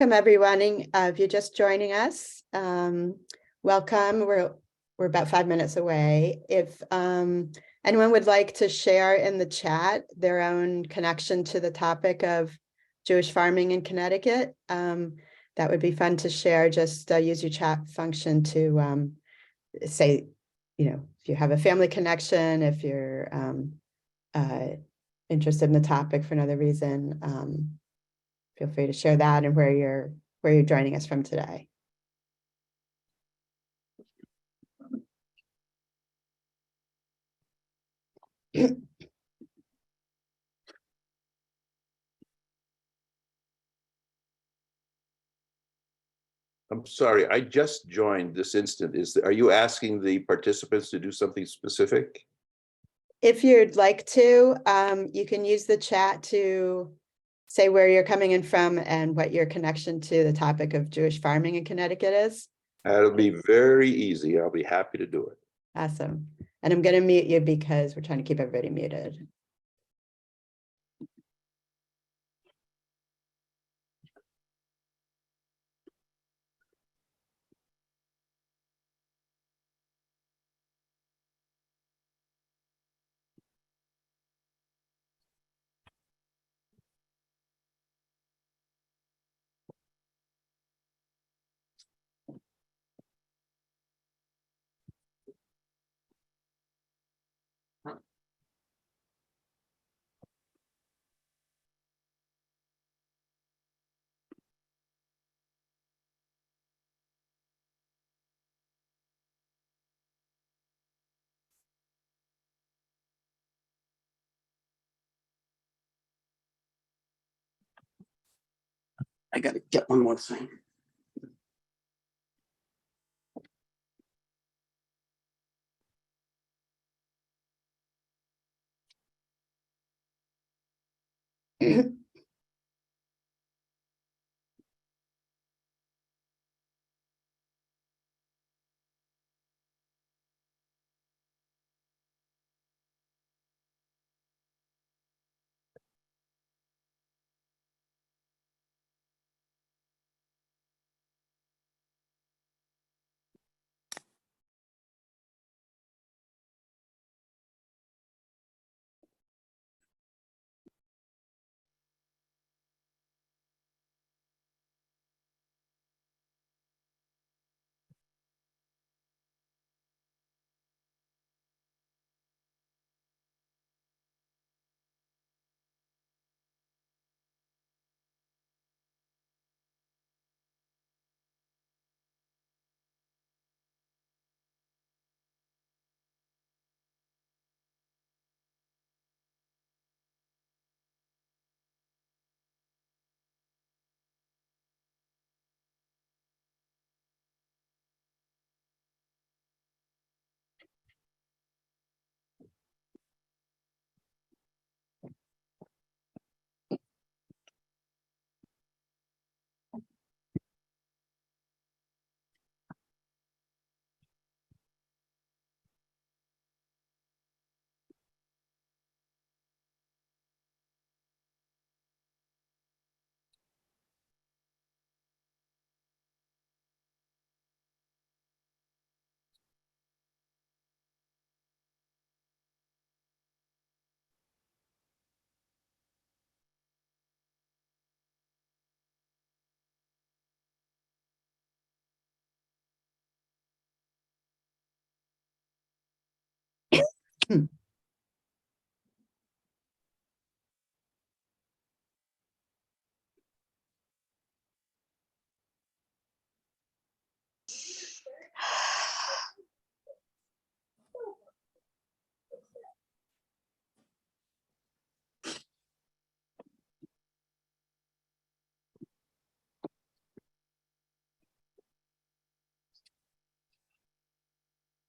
Welcome, everyone. If you're just joining us, welcome. We're about 5 minutes away. If anyone would like to share in the chat their own connection to the topic of Jewish farming in Connecticut, that would be fun to share. Just use your chat function to say, if you have a family connection, if you're interested in the topic for another reason. Feel free to share that and where you're joining us from today. I'm sorry, I just joined this instant. Are you asking the participants to do something specific? If you'd like to, you can use the chat to say where you're coming in from and what your connection to the topic of Jewish farming in Connecticut is. That'll be very easy. I'll be happy to do it. Awesome. And I'm going to mute you because we're trying to keep everybody muted. I got to get one more thing.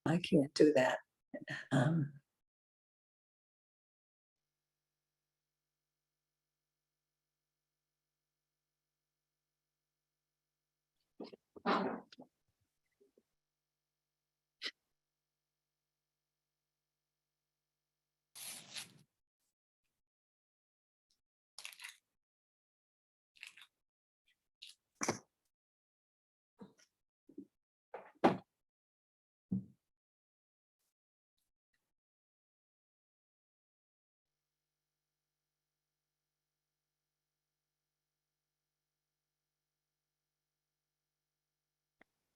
I can't do that.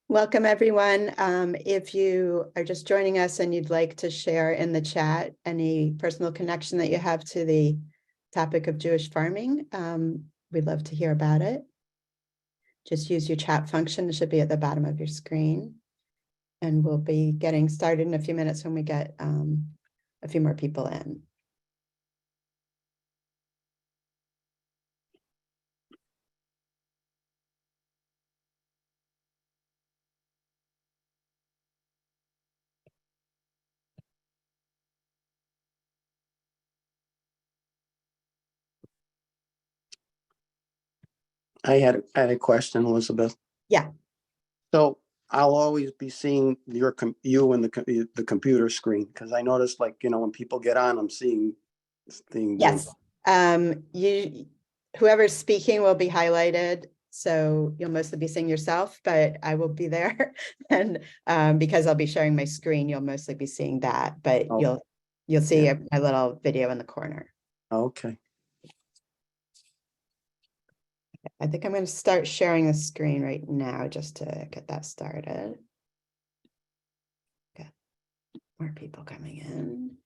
Welcome, everyone. If you are just joining us and you'd like to share in the chat any personal connection that you have to the topic of Jewish farming, we'd love to hear about it. Just use your chat function. It should be at the bottom of your screen. And we'll be getting started in a few minutes when we get a few more people in. I had a question, Elizabeth. Yeah. So I'll always be seeing you and the computer screen, because I noticed, like, when people get on, I'm seeing this thing. Yes. Whoever's speaking will be highlighted. So you'll mostly be seeing yourself, but I will be there. And because I'll be sharing my screen, you'll mostly be seeing that, but Oh. you'll see Yeah. my little video in the corner. Okay. I think I'm going to start sharing the screen right now just to get that started. Got more people coming in.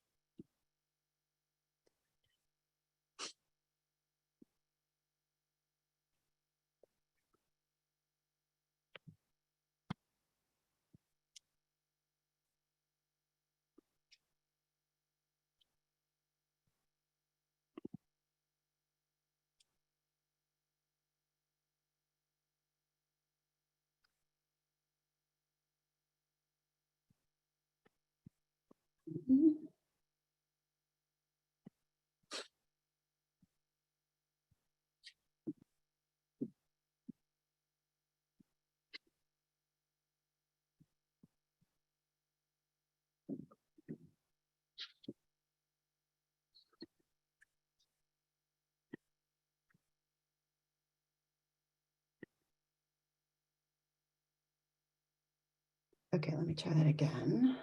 Okay, let me try that again.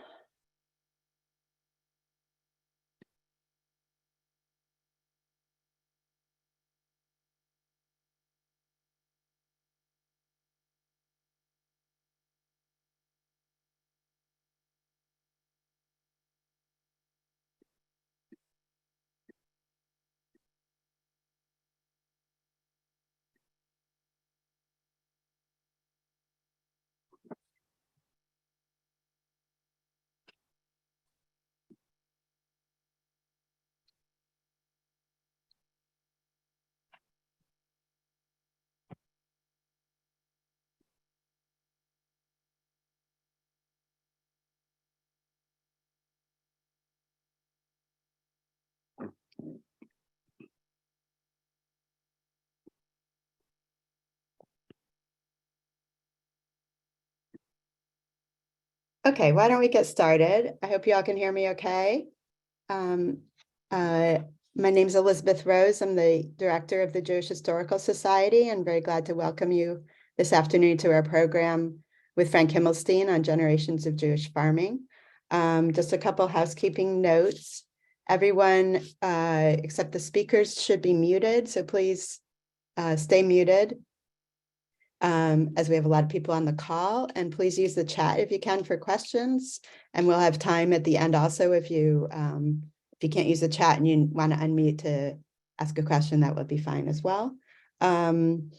Okay, why don't we get started? I hope you all can hear me okay. My name is Elizabeth Rose. I'm the director of the Jewish Historical Society, and very glad to welcome you this afternoon to our program with Frank Himmelstein on generations of Jewish farming. Just a couple housekeeping notes. Everyone except the speakers should be muted, so please stay muted. As we have a lot of people on the call, and please use the chat if you can for questions, and we'll have time at the end also if you can't use the chat and you want to unmute to ask a question, that would be fine as well. You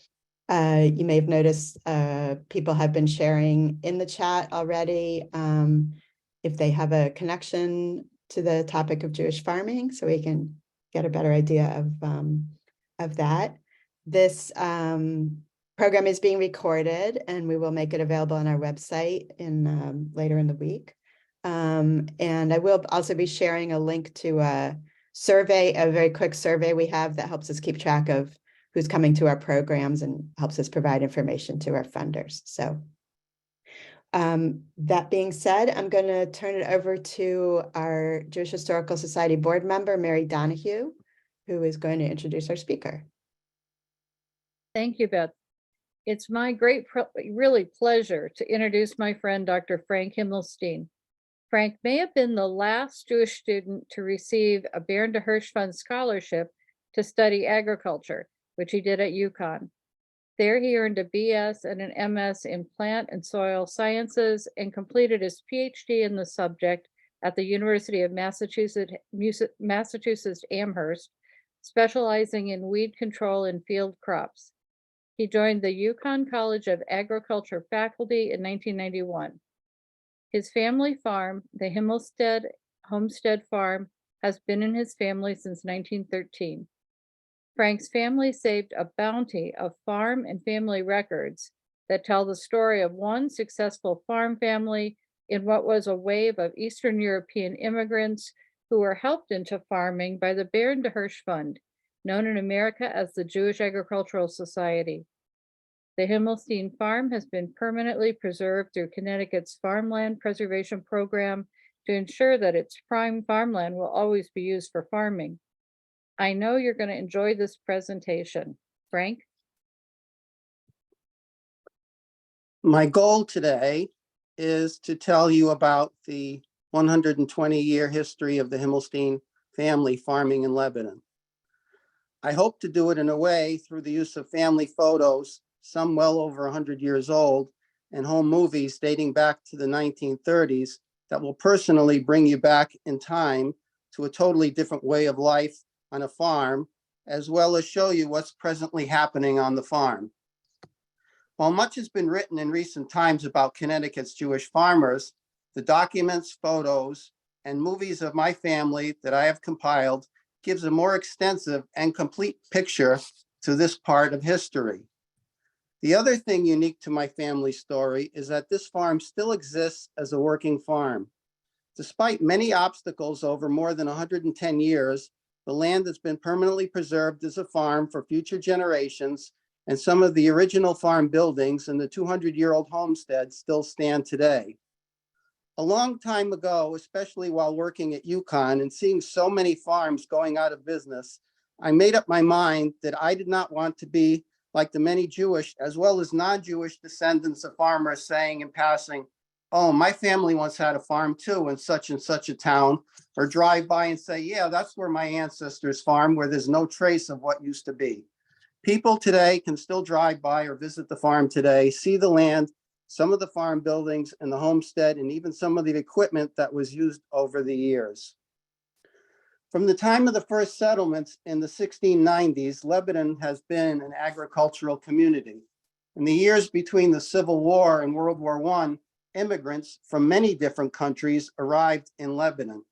may have noticed people have been sharing in the chat already if they have a connection to the topic of Jewish farming, so we can get a better idea of that. This program is being recorded, and we will make it available on our website in later in the week. And I will also be sharing a link to a survey, a very quick survey we have that helps us keep track of who's coming to our programs and helps us provide information to our funders. So that being said, I'm going to turn it over to our Jewish Historical Society board member, Mary Donahue, who is going to introduce our speaker. Thank you, Beth. It's my great, really pleasure to introduce my friend, Dr. Frank Himmelstein. Frank may have been the last Jewish student to receive a Baron de Hirsch Fund scholarship to study agriculture, which he did at UConn. There he earned a BS and an MS in plant and soil sciences and completed his PhD in the subject at the University of Massachusetts Amherst, specializing in weed control in field crops. He joined the Yukon College of Agriculture faculty in 1991. His family farm, the Himmelstein Homestead Farm, has been in his family since 1913. Frank's family saved a bounty of farm and family records that tell the story of one successful farm family in what was a wave of Eastern European immigrants who were helped into farming by the Baron de Hirsch Fund, known in America as the Jewish Agricultural Society. The Himmelstein Farm has been permanently preserved through Connecticut's Farmland Preservation Program to ensure that its prime farmland will always be used for farming. I know you're going to enjoy this presentation. Frank? My goal today is to tell you about the 120-year history of the Himmelstein family farming in Lebanon. I hope to do it in a way through the use of family photos, some well over 100 years old, and home movies dating back to the 1930s that will personally bring you back in time to a totally different way of life on a farm, as well as show you what's presently happening on the farm. While much has been written in recent times about Connecticut's Jewish farmers, the documents, photos, and movies of my family that I have compiled gives a more extensive and complete picture to this part of history. The other thing unique to my family story is that this farm still exists as a working farm. Despite many obstacles over more than 110 years, the land has been permanently preserved as a farm for future generations, and some of the original farm buildings and the 200-year-old homestead still stand today. A long time ago, especially while working at Yukon and seeing so many farms going out of business, I made up my mind that I did not want to be like the many Jewish as well as non-Jewish descendants of farmers saying in passing, "Oh, my family once had a farm too in such and such a town," or drive by and say, "Yeah, that's where my ancestors farmed," where there's no trace of what used to be. People today can still drive by or visit the farm today, see the land, some of the farm buildings and the homestead, and even some of the equipment that was used over the years. From the time of the first settlements in the 1690s, Lebanon has been an agricultural community. In the years between the Civil War and World War I, immigrants from many different countries arrived in Lebanon.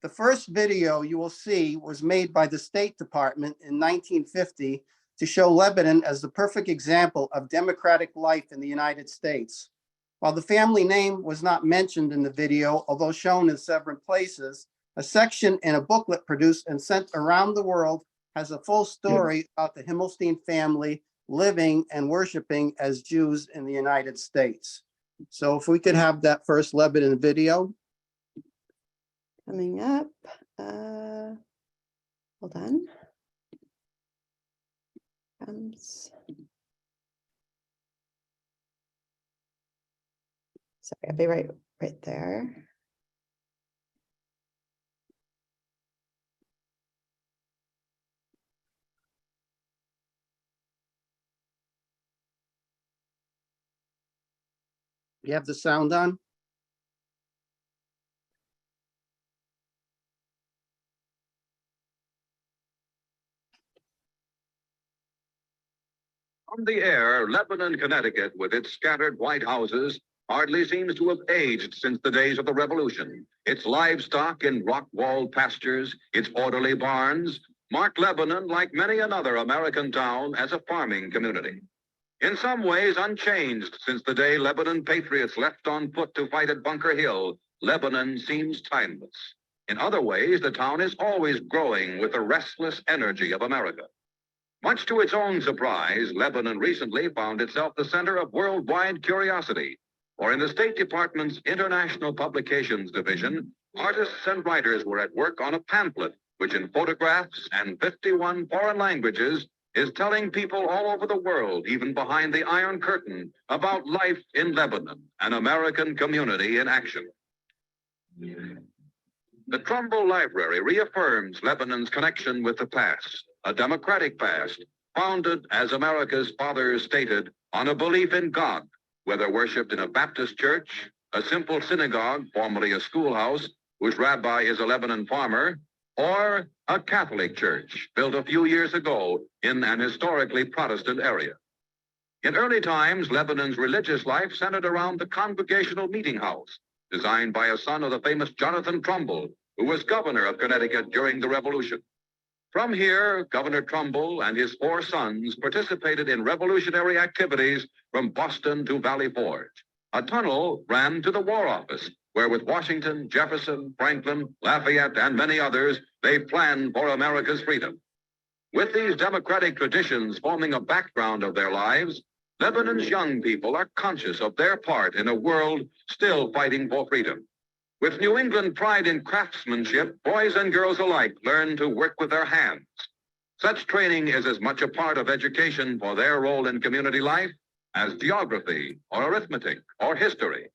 The first video you will see was made by the State Department in 1950 to show Lebanon as the perfect example of democratic life in the United States. While the family name was not mentioned in the video, although shown in several places, a section in a booklet produced and sent around the world has a full story about the Himmelstein family living and worshiping as Jews in the United States. So if we could have that first Lebanon video. Coming up. Hold on. Sorry, I'll be right there. You have the sound on? From the air, Lebanon, Connecticut, with its scattered white houses, hardly seems to have aged since the days of the Revolution. Its livestock in rock-walled pastures, its orderly barns, mark Lebanon, like many another American town, as a farming community. In some ways unchanged since the day Lebanon patriots left on foot to fight at Bunker Hill, Lebanon seems timeless. In other ways, the town is always growing with the restless energy of America. Much to its own surprise, Lebanon recently found itself the center of worldwide curiosity. For in the State Department's International Publications Division, artists and writers were at work on a pamphlet, which in photographs and 51 foreign languages is telling people all over the world, even behind the Iron Curtain, about life in Lebanon, an American community in action. The Trumbull Library reaffirms Lebanon's connection with the past, a democratic past, founded, as America's fathers stated, on a belief in God, whether worshipped in a Baptist church, a simple synagogue, formerly a schoolhouse, whose rabbi is a Lebanon farmer, or a Catholic church built a few years ago in an historically Protestant area. In early times, Lebanon's religious life centered around the Congregational Meeting House, designed by a son of the famous Jonathan Trumbull, who was governor of Connecticut during the Revolution. From here, Governor Trumbull and his 4 sons participated in revolutionary activities from Boston to Valley Forge. A tunnel ran to the War Office, where with Washington, Jefferson, Franklin, Lafayette, and many others, they planned for America's freedom. With these democratic traditions forming a background of their lives, Lebanon's young people are conscious of their part in a world still fighting for freedom. With New England pride in craftsmanship, boys and girls alike learn to work with their hands. Such training is as much a part of education for their role in community life as geography or arithmetic or history.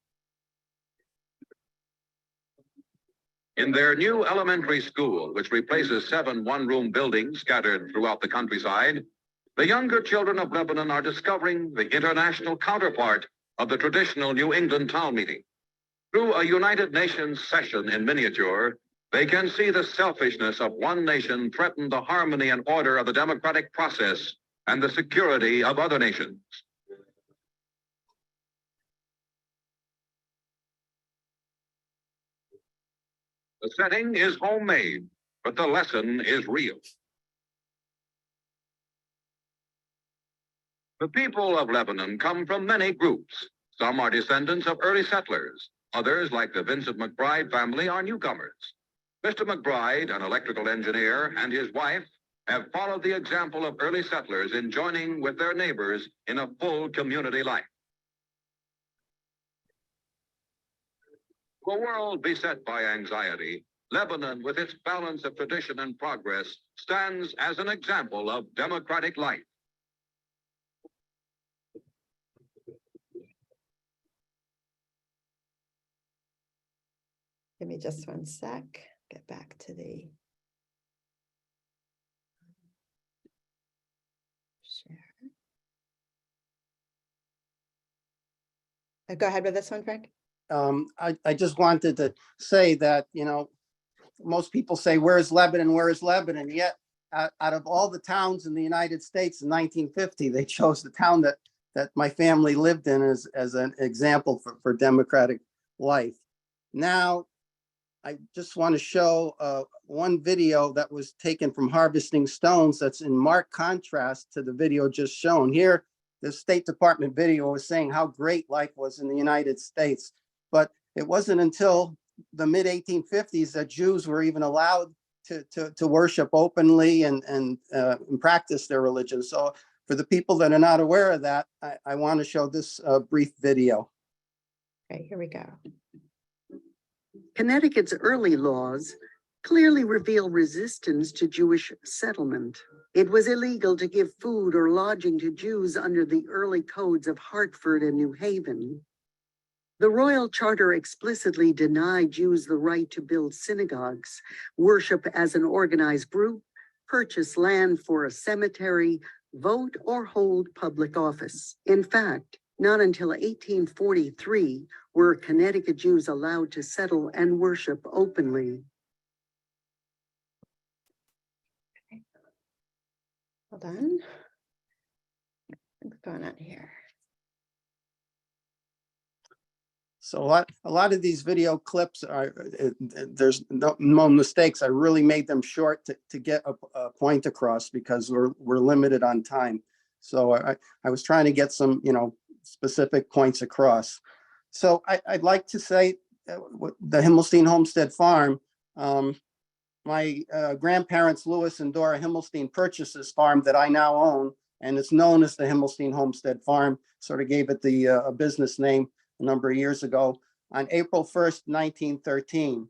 In their new elementary school, which replaces 7 one-room buildings scattered throughout the countryside, the younger children of Lebanon are discovering the international counterpart of the traditional New England town meeting. Through a United Nations session in miniature, they can see the selfishness of one nation threaten the harmony and order of the democratic process and the security of other nations. The setting is homemade, but the lesson is real. The people of Lebanon come from many groups. Some are descendants of early settlers. Others, like the Vincent McBride family, are newcomers. Mr. McBride, an electrical engineer, and his wife have followed the example of early settlers in joining with their neighbors in a full community life. A world beset by anxiety, Lebanon, with its balance of tradition and progress, stands as an example of democratic life. Give me just one sec, get back to the share. Go ahead with this one, Frank. I just wanted to say that, most people say, where's Lebanon? Where is Lebanon? Yet out of all the towns in the United States in 1950, they chose the town that my family lived in as an example for democratic life. Now, I just want to show one video that was taken from Harvesting Stones that's in marked contrast to the video just shown. Here, the State Department video was saying how great life was in the United States, but it wasn't until the mid-1850s that Jews were even allowed to worship openly and practice their religion. So for the people that are not aware of that, I want to show this brief video. Okay, here we go. Connecticut's early laws clearly reveal resistance to Jewish settlement. It was illegal to give food or lodging to Jews under the early codes of Hartford and New Haven. The Royal Charter explicitly denied Jews the right to build synagogues, worship as an organized group, purchase land for a cemetery, vote, or hold public office. In fact, not until 1843 were Connecticut Jews allowed to settle and worship openly. Hold on. What's going on here? So a lot of these video clips are, there's no mistakes. I really made them short to get a point across because we're limited on time. So I was trying to get some, specific points across. So I'd like to say the Himmelstein Homestead Farm, my grandparents, Louis and Dora Himmelstein, purchased this farm that I now own, and it's known as the Himmelstein Homestead Farm, sort of gave it the a business name a number of years ago, on April 1st, 1913.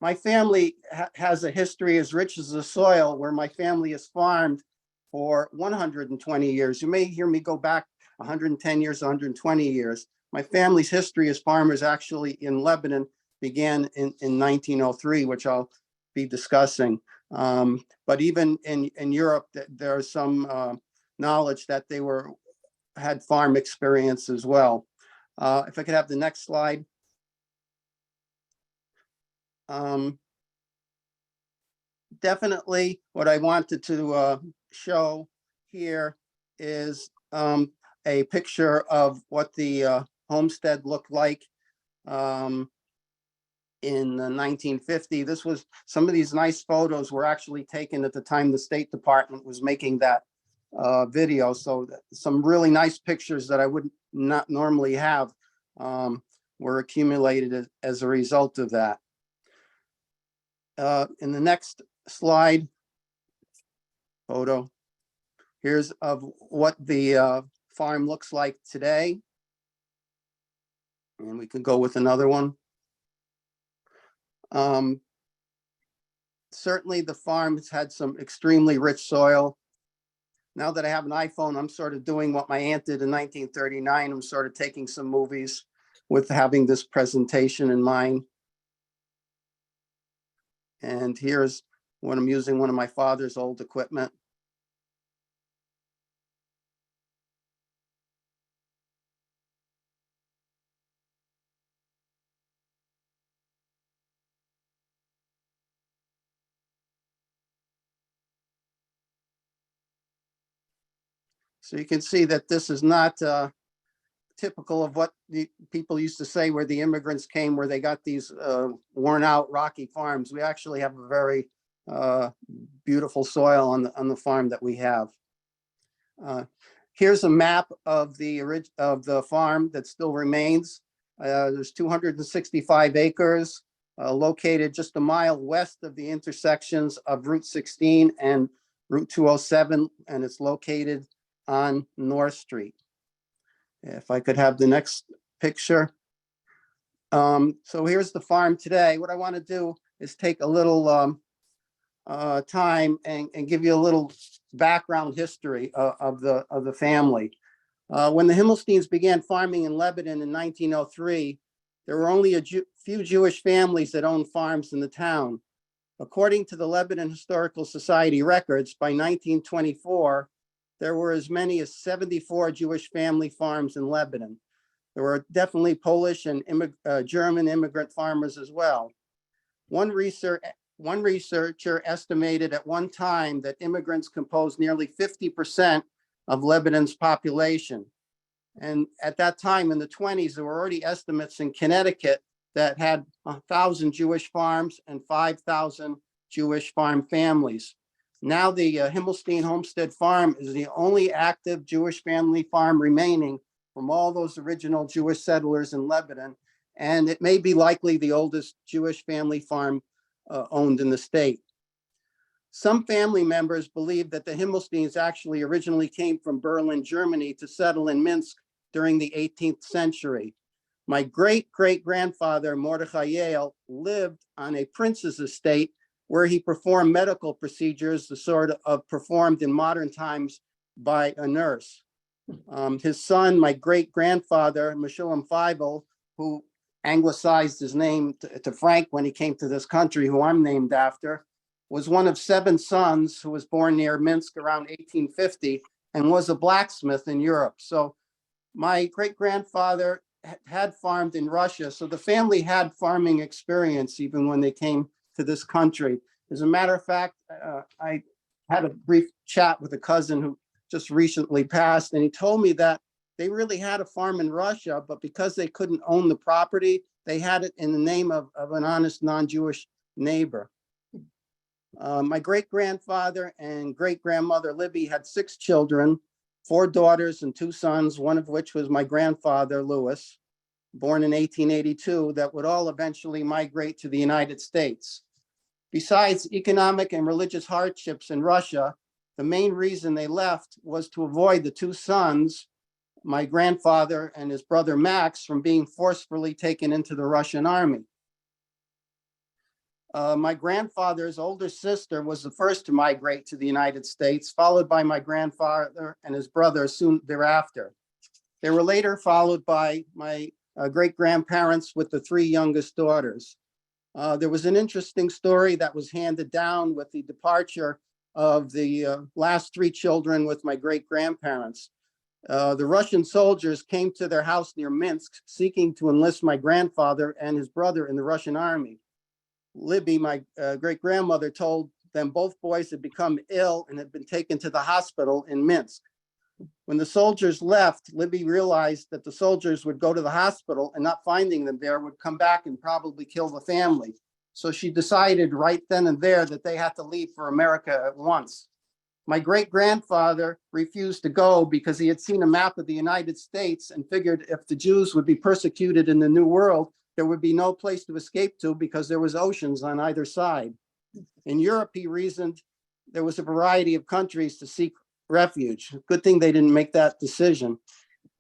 My family has a history as rich as the soil, where my family has farmed for 120 years. You may hear me go back 110 years, 120 years. My family's history as farmers actually in Lebanon began in 1903, which I'll be discussing. But even in Europe, there's some knowledge that they had farm experience as well. If I could have the next slide. Definitely what I wanted to show here is a picture of what the homestead looked like in 1950. This was, some of these nice photos were actually taken at the time the State Department was making that video. So some really nice pictures that I would not normally have were accumulated as a result of that. In the next slide photo, here's of what the farm looks like today. And we can go with another one. Certainly the farm has had some extremely rich soil. Now that I have an iPhone, I'm sort of doing what my aunt did in 1939. I'm sort of taking some movies with having this presentation in mind. And here's when I'm using one of my father's old equipment. So you can see that this is not typical of what the people used to say where the immigrants came, where they got these worn out rocky farms. We actually have a very beautiful soil on the farm that we have. Here's a map of the farm that still remains. There's 265 acres located just a mile west of the intersections of Route 16 and Route 207, and it's located on North Street. If I could have the next picture. So here's the farm today. What I want to do is take a little time and give you a little background history of the family. When the Himmelsteins began farming in Lebanon in 1903, there were only a few Jewish families that owned farms in the town. According to the Lebanon Historical Society records, by 1924, there were as many as 74 Jewish family farms in Lebanon. There were definitely Polish and German immigrant farmers as well. One researcher estimated at one time that immigrants composed nearly 50% of Lebanon's population. And at that time in the 20s, there were already estimates in Connecticut that had 1,000 Jewish farms and 5,000 Jewish farm families. Now the Himmelstein Homestead Farm is the only active Jewish family farm remaining from all those original Jewish settlers in Lebanon. And it may be likely the oldest Jewish family farm owned in the state. Some family members believe that the Himmelsteins actually originally came from Berlin, Germany to settle in Minsk during the 18th century. My great-great-grandfather, Mordechai Yale, lived on a prince's estate where he performed medical procedures, the sort of performed in modern times by a nurse. His son, my great-grandfather, Meshulam Feivel, who anglicized his name to Frank when he came to this country, who I'm named after, was one of 7 sons who was born near Minsk around 1850 and was a blacksmith in Europe. So my great-grandfather had farmed in Russia. So the family had farming experience even when they came to this country. As a matter of fact, I had a brief chat with a cousin who just recently passed, and he told me that they really had a farm in Russia, but because they couldn't own the property, they had it in the name of an honest non-Jewish neighbor. My great-grandfather and great-grandmother Libby had 6 children, 4 daughters and 2 sons, one of which was my grandfather, Louis, born in 1882, that would all eventually migrate to the United States. Besides economic and religious hardships in Russia, the main reason they left was to avoid the 2 sons, my grandfather and his brother Max, from being forcefully taken into the Russian army. My grandfather's older sister was the first to migrate to the United States, followed by my grandfather and his brother soon thereafter. They were later followed by my great-grandparents with the 3 youngest daughters. There was an interesting story that was handed down with the departure of the last three children with my great-grandparents. The Russian soldiers came to their house near Minsk seeking to enlist my grandfather and his brother in the Russian army. Libby, my great-grandmother, told them both boys had become ill and had been taken to the hospital in Minsk. When the soldiers left, Libby realized that the soldiers would go to the hospital and not finding them there would come back and probably kill the family. So she decided right then and there that they had to leave for America at once. My great-grandfather refused to go because he had seen a map of the United States and figured if the Jews would be persecuted in the New World, there would be no place to escape to because there was oceans on either side. In Europe, he reasoned there was a variety of countries to seek refuge. Good thing they didn't make that decision.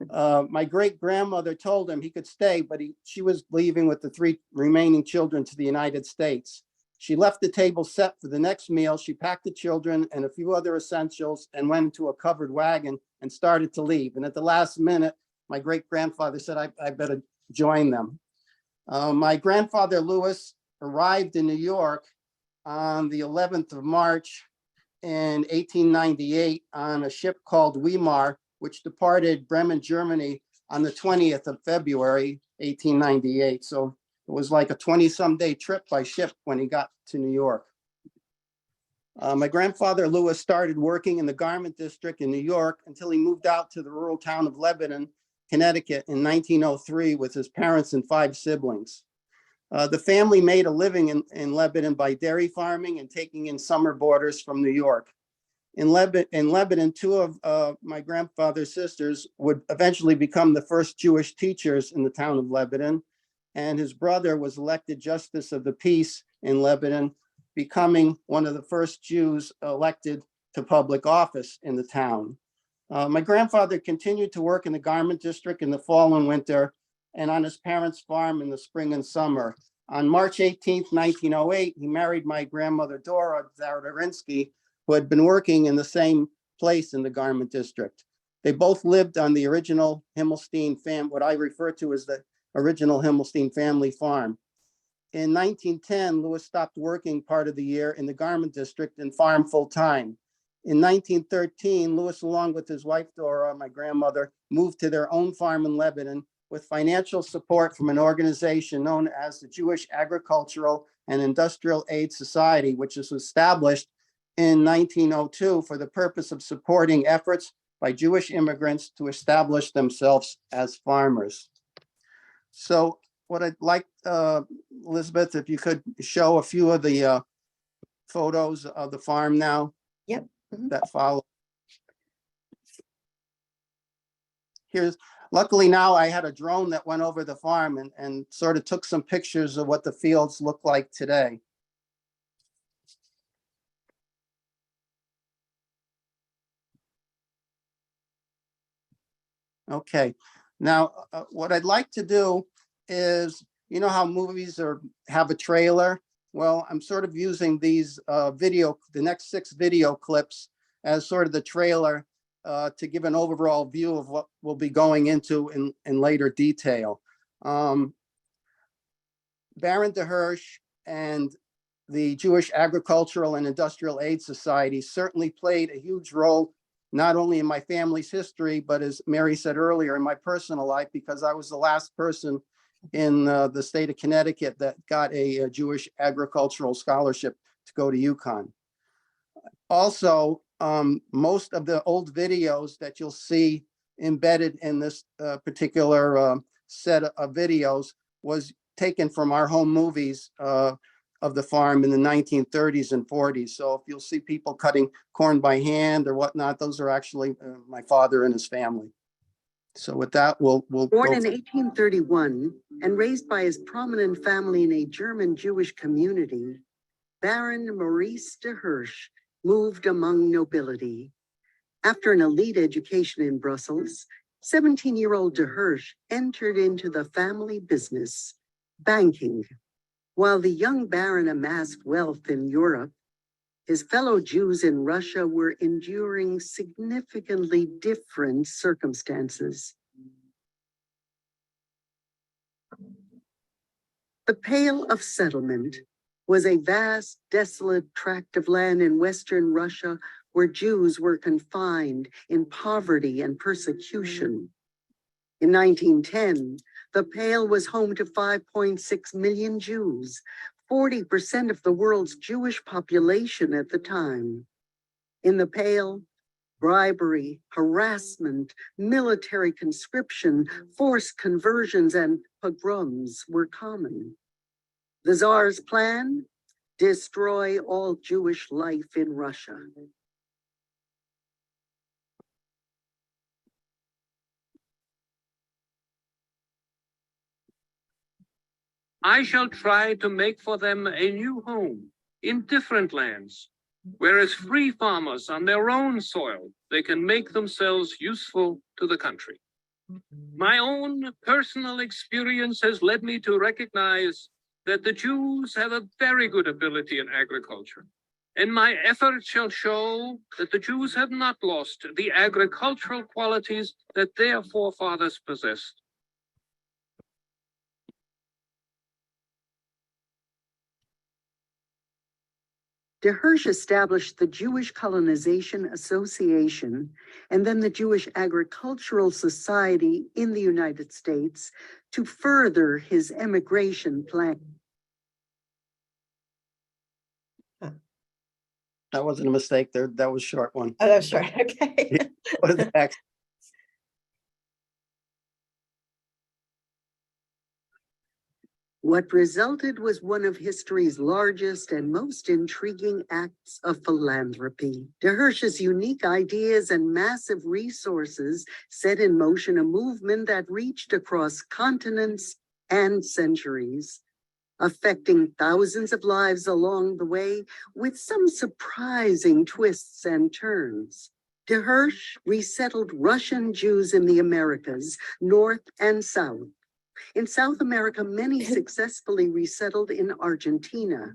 My great-grandmother told him he could stay, but she was leaving with the three remaining children to the United States. She left the table set for the next meal. She packed the children and a few other essentials and went into a covered wagon and started to leave. And at the last minute, my great-grandfather said, I better join them. My grandfather, Louis, arrived in New York on the 11th of March in 1898 on a ship called Weimar, which departed Bremen, Germany on the 20th of February, 1898. So it was like a 20-some day trip by ship when he got to New York. My grandfather, Louis, started working in the garment district in New York until he moved out to the rural town of Lebanon, Connecticut in 1903 with his parents and 5 siblings. The family made a living in Lebanon by dairy farming and taking in summer boarders from New York. In Lebanon, 2 of my grandfather's sisters would eventually become the first Jewish teachers in the town of Lebanon, and his brother was elected Justice of the Peace in Lebanon, becoming one of the first Jews elected to public office in the town. My grandfather continued to work in the garment district in the fall and winter, and on his parents' farm in the spring and summer. On March 18th, 1908, he married my grandmother, Dora Zararinsky, who had been working in the same place in the garment district. They both lived on the original Himmelstein what I refer to as the original Himmelstein family farm. In 1910, Louis stopped working part of the year in the garment district and farmed full time. In 1913, Louis, along with his wife, Dora, my grandmother, moved to their own farm in Lebanon with financial support from an organization known as the Jewish Agricultural and Industrial Aid Society, which was established in 1902 for the purpose of supporting efforts by Jewish immigrants to establish themselves as farmers. So what I'd like, Elizabeth, if you could show a few of the photos of the farm now. Yep. That follow. Luckily now I had a drone that went over the farm and sort of took some pictures of what the fields look like today. Okay, now what I'd like to do is, you know how movies have a trailer? Well, I'm sort of using these the next 6 video clips as sort of the trailer to give an overall view of what we'll be going into in later detail. Baron de Hirsch and the Jewish Agricultural and Industrial Aid Society certainly played a huge role, not only in my family's history, but as Mary said earlier, in my personal life, because I was the last person in the state of Connecticut that got a Jewish agricultural scholarship to go to UConn. Also, most of the old videos that you'll see embedded in this particular set of videos was taken from our home movies of the farm in the 1930s and 40s. So if you'll see people cutting corn by hand or whatnot, those are actually my father and his family. So with that, we'll Born in 1831 and raised by his prominent family in a German Jewish community, Baron Maurice de Hirsch moved among nobility. After an elite education in Brussels, 17-year-old de Hirsch entered into the family business, banking. While the young baron amassed wealth in Europe, his fellow Jews in Russia were enduring significantly different circumstances. The Pale of Settlement was a vast, desolate tract of land in Western Russia where Jews were confined in poverty and persecution. In 1910, the Pale was home to 5.6 million Jews, 40% of the world's Jewish population at the time. In the Pale, bribery, harassment, military conscription, forced conversions, and pogroms were common. The Tsar's plan? Destroy all Jewish life in Russia. I shall try to make for them a new home in different lands, where as free farmers on their own soil, they can make themselves useful to the country. My own personal experience has led me to recognize that the Jews have a very good ability in agriculture, and my efforts shall show that the Jews have not lost the agricultural qualities that their forefathers possessed. De Hirsch established the Jewish Colonization Association and then the Jewish Agricultural Society in the United States to further his emigration plan. That wasn't a mistake there. That was a short one. Oh, that was short. Okay. What is the next? What resulted was one of history's largest and most intriguing acts of philanthropy. De Hirsch's unique ideas and massive resources set in motion a movement that reached across continents and centuries, affecting thousands of lives along the way with some surprising twists and turns. De Hirsch resettled Russian Jews in the Americas, North and South. In South America, many successfully resettled in Argentina.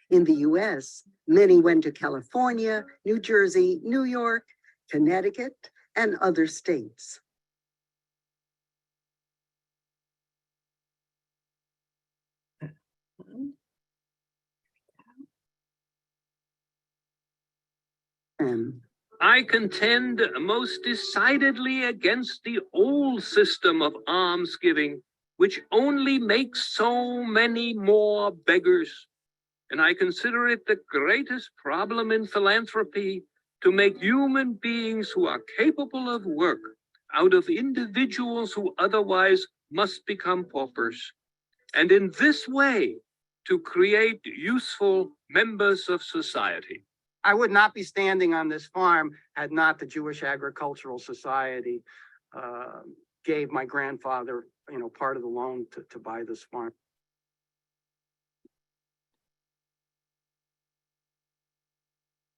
In the US, many went to California, New Jersey, New York, Connecticut, and other states. I contend most decidedly against the old system of almsgiving, which only makes so many more beggars. And I consider it the greatest problem in philanthropy to make human beings who are capable of work out of individuals who otherwise must become paupers. And in this way, to create useful members of society. I would not be standing on this farm had not the Jewish Agricultural Society gave my grandfather, part of the loan to buy this farm.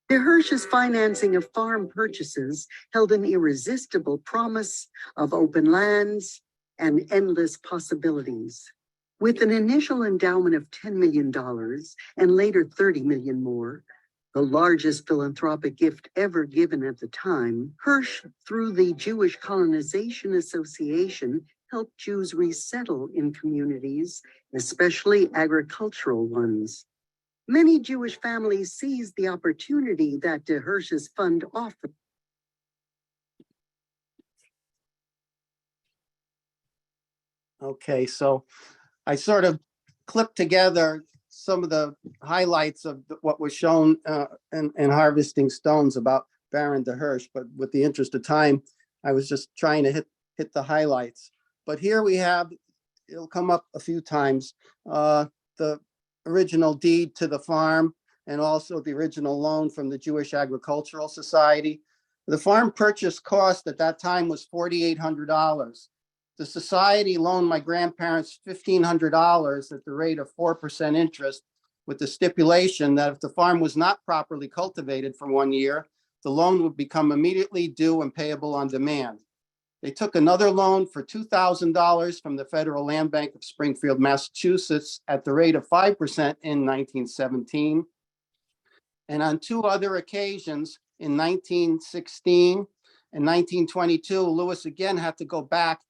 De Hirsch's financing of farm purchases held an irresistible promise of open lands and endless possibilities. With an initial endowment of $10 million and later 30 million more, the largest philanthropic gift ever given at the time, Hirsch, through the Jewish Colonization Association, helped Jews resettle in communities, especially agricultural ones. Many Jewish families seized the opportunity that De Hirsch's fund offered. Okay, so I sort of clipped together some of the highlights of what was shown in Harvesting Stones about Baron de Hirsch, but with the interest of time, I was just trying to hit the highlights. But here we have, it'll come up a few times, the original deed to the farm and also the original loan from the Jewish Agricultural Society. The farm purchase cost at that time was $4,800. The society loaned my grandparents $1,500 at the rate of 4% interest, with the stipulation that if the farm was not properly cultivated for 1 year, the loan would become immediately due and payable on demand. They took another loan for $2,000 from the Federal Land Bank of Springfield, Massachusetts at the rate of 5% in 1917. And on two other occasions, in 1916 and 1922, Lewis again had to go back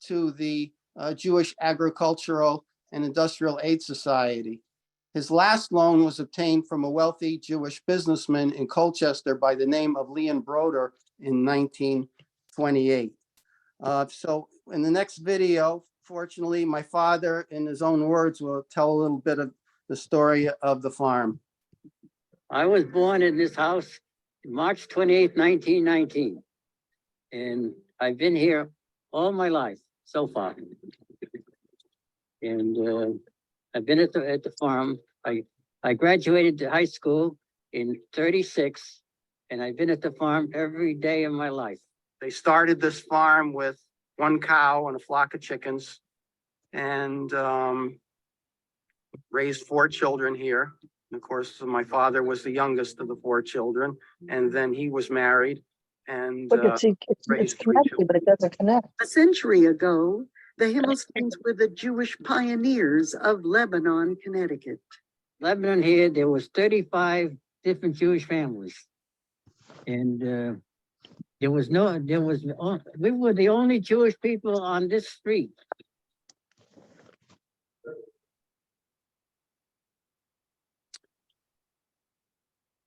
to the Jewish Agricultural and Industrial Aid Society. His last loan was obtained from a wealthy Jewish businessman in Colchester by the name of Leon Broder in 1928. So in the next video, fortunately, my father, in his own words, will tell a little bit of the story of the farm. I was born in this house March 28th, 1919. And I've been here all my life so far. And I've been at the farm. I graduated to high school in 36, and I've been at the farm every day of my life. They started this farm with one cow and a flock of chickens, and raised 4 children here. And of course, my father was the youngest of the 4 children, and then he was married and Look, it's raised 3 connected, children. but it doesn't connect. A century ago, the Himmelsteins were the Jewish pioneers of Lebanon, Connecticut. Lebanon here, there was 35 different Jewish families. And we were the only Jewish people on this street.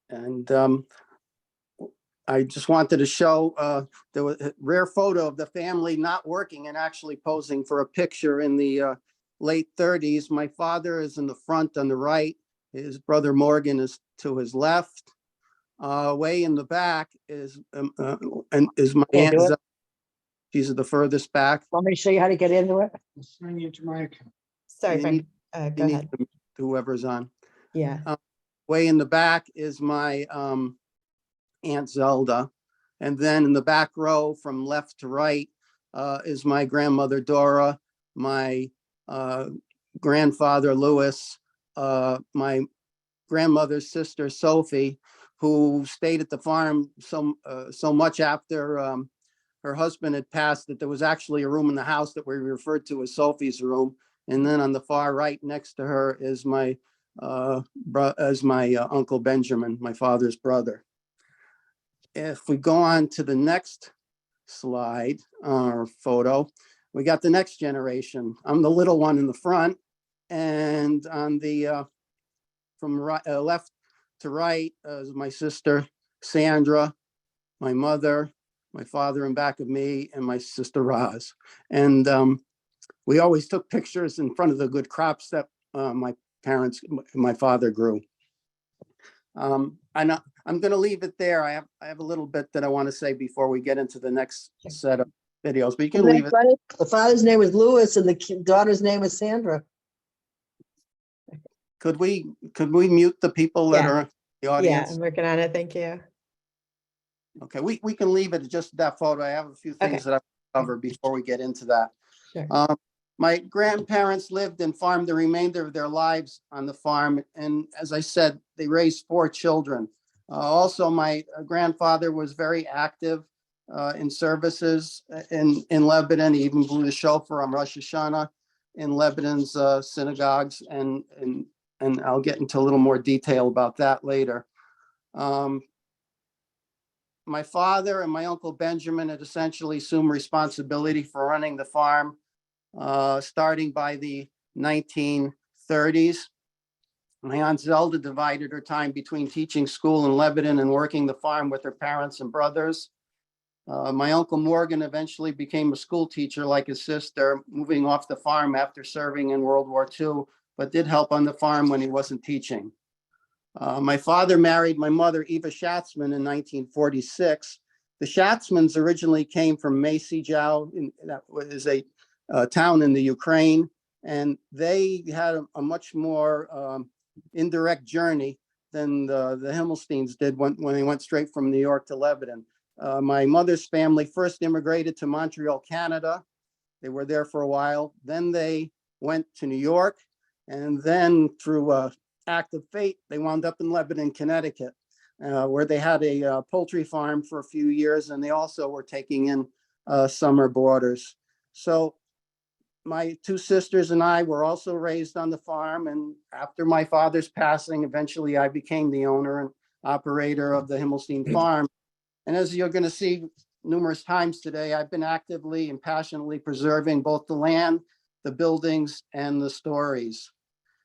And I just wanted to show there was a rare photo of the family not working and actually posing for a picture in the late 30s. My father is in the front on the right. His brother Morgan is to his left. Way in the back is my Can't aunt. do it? Zella. She's the furthest back. Want me to show you how to get into it? Sorry, You Frank, You go need ahead. to- Whoever's on. Yeah, Way in the back is my Aunt Zelda. And then in the back row from left to right is my grandmother Dora, my grandfather Louis, my grandmother's sister Sophie, who stayed at the farm so much after her husband had passed that there was actually a room in the house that we referred to as Sophie's room. And then on the far right next to her is my Uncle Benjamin, my father's brother. If we go on to the next slide or photo, we got the next generation. I'm the little one in the front, and on the from right, left to right is my sister Sandra, my mother, my father in back of me, and my sister Roz. And we always took pictures in front of the good crops that my father grew. I'm going to leave it there. I have a little bit that I want to say before we get into the next set of videos, but you can Isn't that leave it. funny? The father's name was Louis and the daughter's name was Sandra. Could we mute the people that Yeah. are in the yeah, audience? I'm working on it. Thank you. Okay, we can leave it at just that photo. I have a few things that I cover before we get into that. Sure. My grandparents lived and farmed the remainder of their lives on the farm. And as I said, they raised 4 children. Also, my grandfather was very active in services in Lebanon. He even blew the shofar on Rosh Hashanah in Lebanon's synagogues. And I'll get into a little more detail about that later. My father and my Uncle Benjamin had essentially assumed responsibility for running the farm starting by the 1930s. My Aunt Zelda divided her time between teaching school in Lebanon and working the farm with her parents and brothers. My Uncle Morgan eventually became a school teacher like his sister, moving off the farm after serving in World War II, but did help on the farm when he wasn't teaching. My father married my mother, Eva Schatzman, in 1946. The Schatzmans originally came from Mesijow, that was a town in the Ukraine, and they had a much more indirect journey than the Himmelsteins did when they went straight from New York to Lebanon. My mother's family first immigrated to Montreal, Canada. They were there for a while. Then they went to New York, and then through act of fate, they wound up in Lebanon, Connecticut, where they had a poultry farm for a few years, and they also were taking in summer boarders. So my 2 sisters and I were also raised on the farm, and after my father's passing, eventually I became the owner and operator of the Himmelstein farm. And as you're going to see numerous times today, I've been actively and passionately preserving both the land, the buildings and the stories.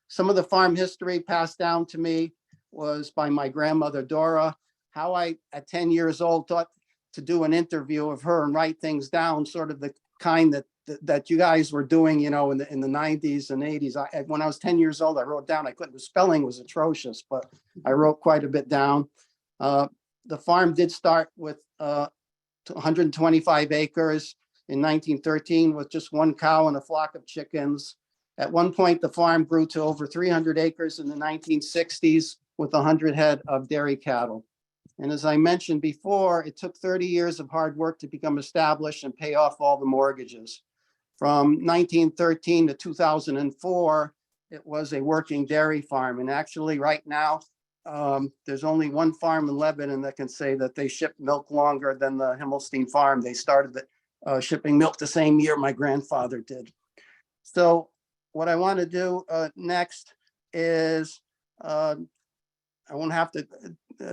Some of the farm history passed down to me was by my grandmother Dora. How I, at 10 years old, thought to do an interview of her and write things down, sort of the kind that you guys were doing, you know, in the 90s and 80s. When I was 10 years old, I wrote down, the spelling was atrocious, but I wrote quite a bit down. The farm did start with 125 acres in 1913 with just one cow and a flock of chickens. At one point, the farm grew to over 300 acres in the 1960s with 100 head of dairy cattle. And as I mentioned before, it took 30 years of hard work to become established and pay off all the mortgages. From 1913 to 2004, it was a working dairy farm. And actually right now, there's only one farm in Lebanon that can say that they ship milk longer than the Himmelstein farm. They started shipping milk the same year my grandfather did. So what I want to do next is, I won't have to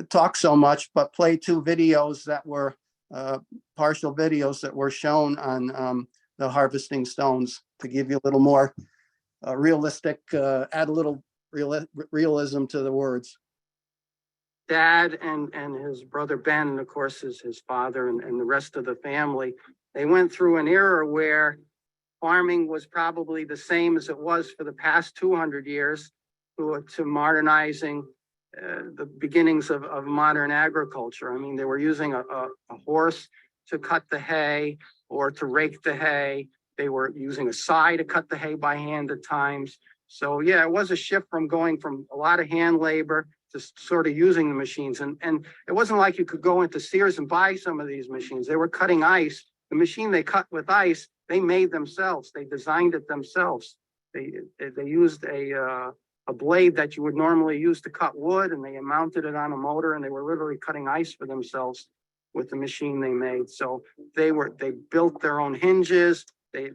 talk so much, but play two videos that were partial videos that were shown on the harvesting stones to give you a little more realistic, add a little realism to the words. Dad and his brother Ben, and of course his father and the rest of the family, they went through an era where farming was probably the same as it was for the past 200 years to modernizing the beginnings of modern agriculture. I mean, they were using a horse to cut the hay or to rake the hay. They were using a scythe to cut the hay by hand at times. So yeah, it was a shift from going from a lot of hand labor to sort of using the machines. And it wasn't like you could go into Sears and buy some of these machines. They were cutting ice. The machine they cut with ice, they made themselves. They designed it themselves. They used a blade that you would normally use to cut wood, and they mounted it on a motor, and they were literally cutting ice for themselves with the machine they made. So they built their own hinges. They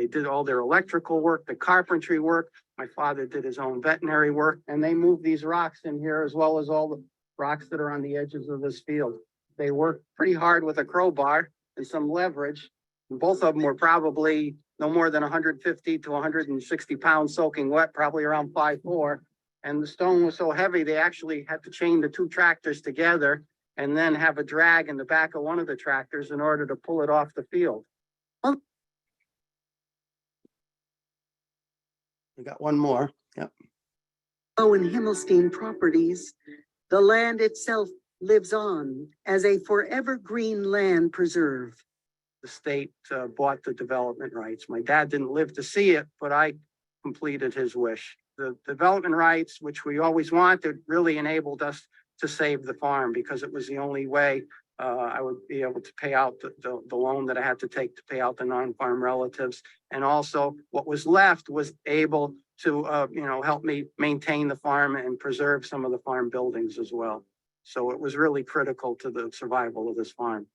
did all their electrical work, the carpentry work. My father did his own veterinary work, and they moved these rocks in here as well as all the rocks that are on the edges of this field. They worked pretty hard with a crowbar and some leverage. And both of them were probably no more than 150 to 160 pounds soaking wet, probably around 5'4". And the stone was so heavy, they actually had to chain the two tractors together and then have a drag in the back of one of the tractors in order to pull it off the field. We got one more. Yep. Oh, in Himmelstein properties, the land itself lives on as a forever green land preserve. The state bought the development rights. My dad didn't live to see it, but I completed his wish. The development rights, which we always wanted, really enabled us to save the farm because it was the only way I would be able to pay out the loan that I had to take to pay out the non-farm relatives. And also what was left was able to, help me maintain the farm and preserve some of the farm buildings as well. So it was really critical to the survival of this farm.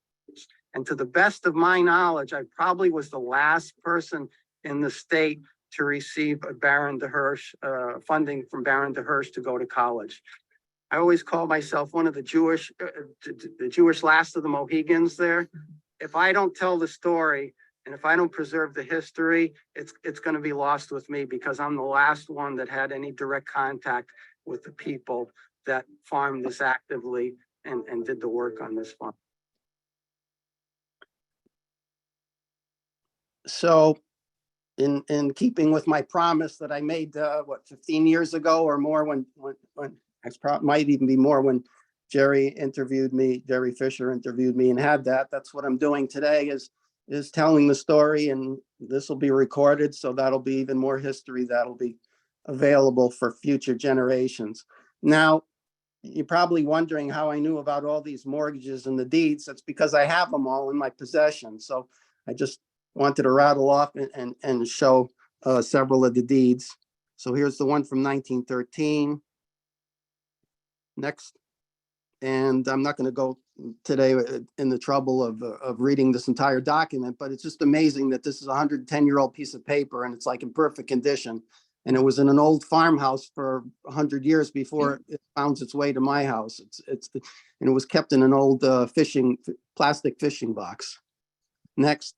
And to the best of my knowledge, I probably was the last person in the state to receive a Baron de Hirsch, funding from Baron de Hirsch to go to college. I always call myself one of the Jewish last of the Mohegans there. If I don't tell the story and if I don't preserve the history, it's going to be lost with me because I'm the last one that had any direct contact with the people that farmed this actively and did the work on this farm. So in keeping with my promise that I made, 15 years ago or more when might even be more when Jerry Fisher interviewed me and had that's what I'm doing today is telling the story, and this will be recorded. So that'll be even more history that'll be available for future generations. Now, you're probably wondering how I knew about all these mortgages and the deeds. That's because I have them all in my possession. So I just wanted to rattle off and show several of the deeds. So here's the one from 1913. Next. And I'm not going to go today in the trouble of reading this entire document, but it's just amazing that this is a 110-year-old piece of paper and it's like in perfect condition. And it was in an old farmhouse for 100 years before it found its way to my house. And it was kept in an old plastic fishing box. Next.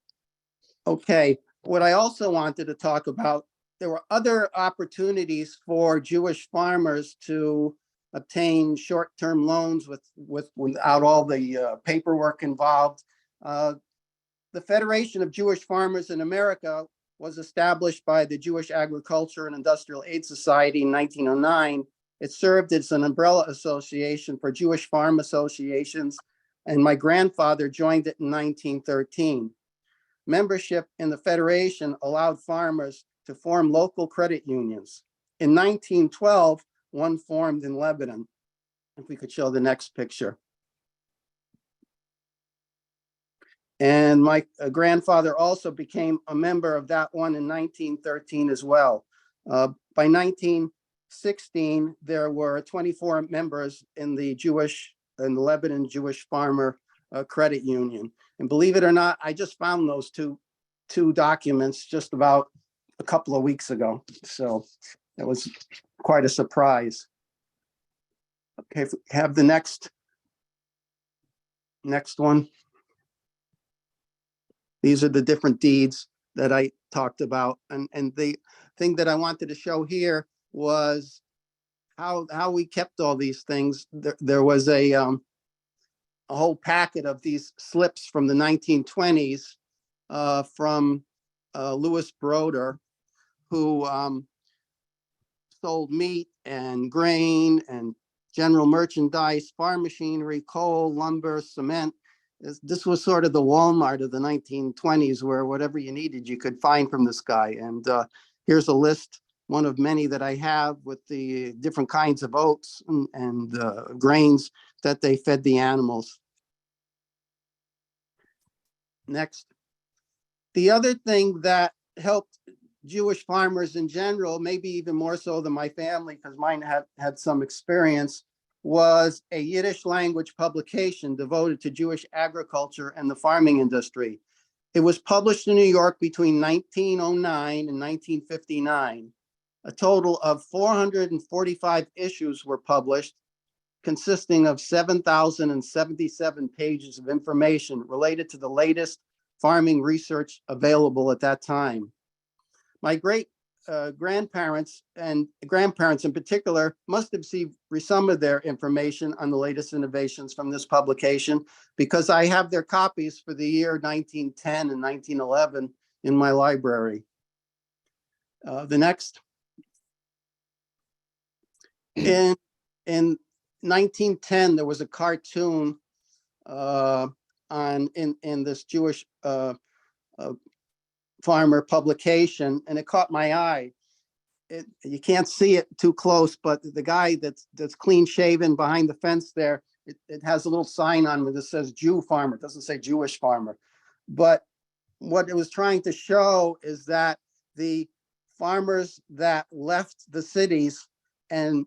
Okay, what I also wanted to talk about, there were other opportunities for Jewish farmers to obtain short-term loans without all the paperwork involved. The Federation of Jewish Farmers in America was established by the Jewish Agriculture and Industrial Aid Society in 1909. It served as an umbrella association for Jewish farm associations, and my grandfather joined it in 1913. Membership in the Federation allowed farmers to form local credit unions. In 1912, one formed in Lebanon. If we could show the next picture. And my grandfather also became a member of that one in 1913 as well. By 1916, there were 24 members in the Lebanon Jewish Farmer Credit Union. And believe it or not, I just found those two documents just about a couple of weeks ago. So that was quite a surprise. Okay, if we have the next one. These are the different deeds that I talked about. And the thing that I wanted to show here was how we kept all these things. There was a whole packet of these slips from the 1920s from Louis Broder, who sold meat and grain and general merchandise, farm machinery, coal, lumber, cement. This was sort of the Walmart of the 1920s, where whatever you needed, you could find from this guy. And here's a list, one of many that I have, with the different kinds of oats and grains that they fed the animals. Next. The other thing that helped Jewish farmers in general, maybe even more so than my family, because mine had some experience, was a Yiddish language publication devoted to Jewish agriculture and the farming industry. It was published in New York between 1909 and 1959. A total of 445 issues were published, consisting of 7,077 pages of information related to the latest farming research available at that time. My great grandparents and grandparents in particular must have received some of their information on the latest innovations from this publication, because I have their copies for the year 1910 and 1911 in my library. The next. In 1910, there was a cartoon in this Jewish farmer publication, and it caught my eye. You can't see it too close, but the guy that's clean shaven behind the fence there, it has a little sign on it that says Jew farmer. It doesn't say Jewish farmer. But what it was trying to show is that the farmers that left the cities and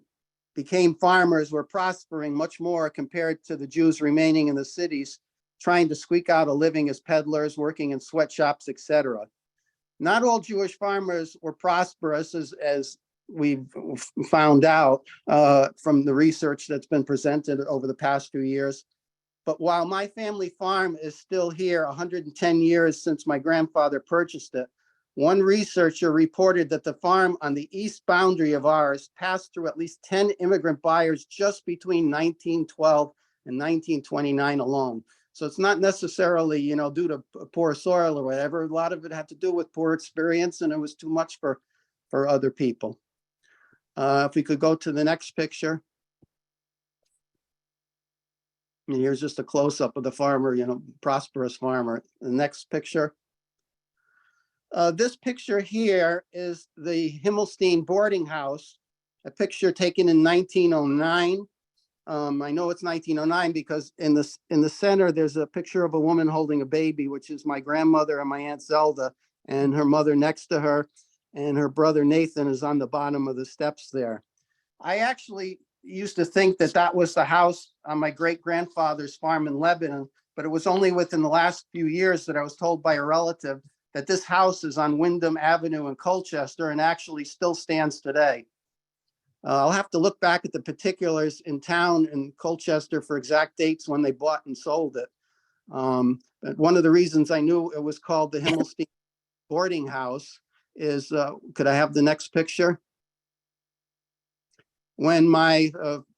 became farmers were prospering much more compared to the Jews remaining in the cities, trying to squeak out a living as peddlers, working in sweatshops, etc. Not all Jewish farmers were prosperous, as we've found out from the research that's been presented over the past few years. But while my family farm is still here 110 years since my grandfather purchased it, one researcher reported that the farm on the east boundary of ours passed through at least 10 immigrant buyers just between 1912 and 1929 alone. So it's not necessarily, due to poor soil or whatever. A lot of it had to do with poor experience, and it was too much for other people. If we could go to the next picture. And here's just a close-up of the farmer, prosperous farmer. The next picture. This picture here is the Himmelstein boarding house, a picture taken in 1909. I know it's 1909 because in the center, there's a picture of a woman holding a baby, which is my grandmother and my Aunt Zelda, and her mother next to her, and her brother Nathan is on the bottom of the steps there. I actually used to think that was the house on my great-grandfather's farm in Lebanon, but it was only within the last few years that I was told by a relative that this house is on Wyndham Avenue in Colchester and actually still stands today. I'll have to look back at the particulars in town in Colchester for exact dates when they bought and sold it. But one of the reasons I knew it was called the Himmelstein boarding house is, could I have the next picture? When my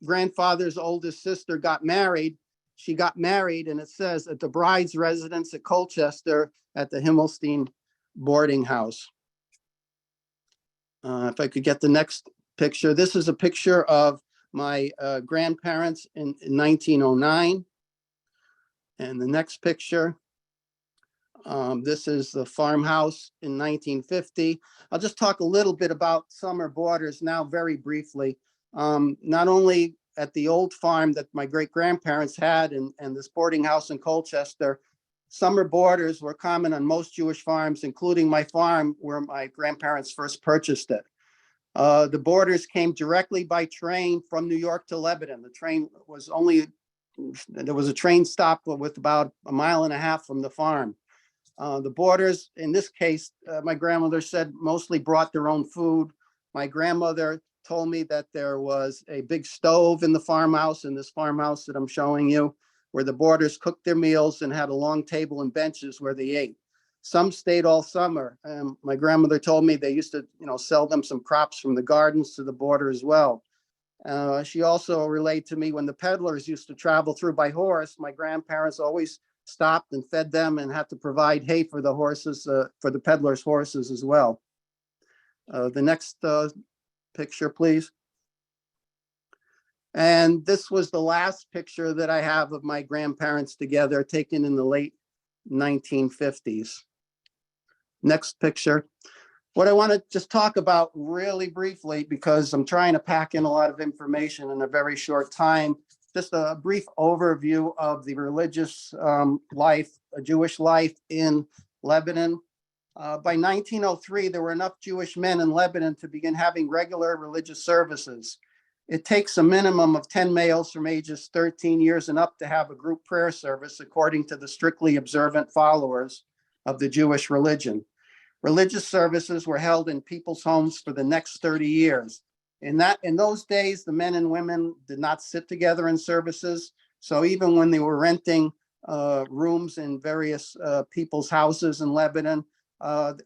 grandfather's oldest sister got married, she got married, and it says at the bride's residence at Colchester at the Himmelstein boarding house. If I could get the next picture. This is a picture of my grandparents in 1909. And the next picture, this is the farmhouse in 1950. I'll just talk a little bit about summer boarders now very briefly. Not only at the old farm that my great-grandparents had and this boarding house in Colchester, summer boarders were common on most Jewish farms, including my farm where my grandparents first purchased it. The boarders came directly by train from New York to Lebanon. The train was only, there was a train stop with about 1.5 miles from the farm. The boarders, in this case, my grandmother said mostly brought their own food. My grandmother told me that there was a big stove in the farmhouse, in this farmhouse that I'm showing you, where the boarders cooked their meals and had a long table and benches where they ate. Some stayed all summer. My grandmother told me they used to, sell them some crops from the gardens to the border as well. She also relayed to me when the peddlers used to travel through by horse, my grandparents always stopped and fed them and had to provide hay for the horses, for the peddlers' horses as well. The next picture, please. And this was the last picture that I have of my grandparents together, taken in the late 1950s. Next picture. What I want to just talk about really briefly, because I'm trying to pack in a lot of information in a very short time, just a brief overview of the religious life, Jewish life in Lebanon. By 1903, there were enough Jewish men in Lebanon to begin having regular religious services. It takes a minimum of 10 males from ages 13 years and up to have a group prayer service, according to the strictly observant followers of the Jewish religion. Religious services were held in people's homes for the next 30 years. In those days, the men and women did not sit together in services. So even when they were renting rooms in various people's houses in Lebanon,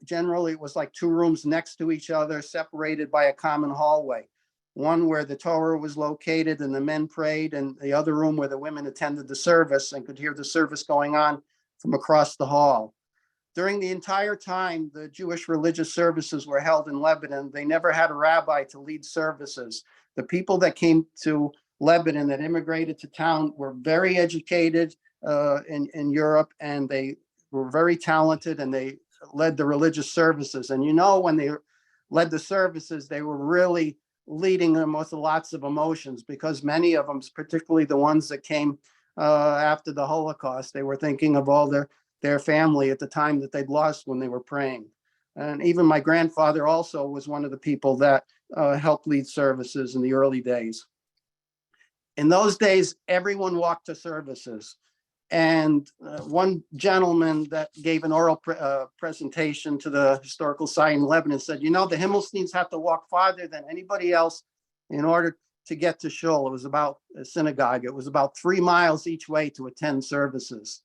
generally it was like 2 rooms next to each other, separated by a common hallway. One where the Torah was located and the men prayed, and the other room where the women attended the service and could hear the service going on from across the hall. During the entire time the Jewish religious services were held in Lebanon, they never had a rabbi to lead services. The people that came to Lebanon, that immigrated to town, were very educated in Europe, and they were very talented, and they led the religious services. And when they led the services, they were really leading them with lots of emotions, because many of them, particularly the ones that came after the Holocaust, they were thinking of all their family at the time that they'd lost when they were praying. And even my grandfather also was one of the people that helped lead services in the early days. In those days, everyone walked to services. And one gentleman that gave an oral presentation to the Historical Society in Lebanon said, the Himmelsteins have to walk farther than anybody else in order to get to shul. It was about a synagogue. It was about 3 miles each way to attend services.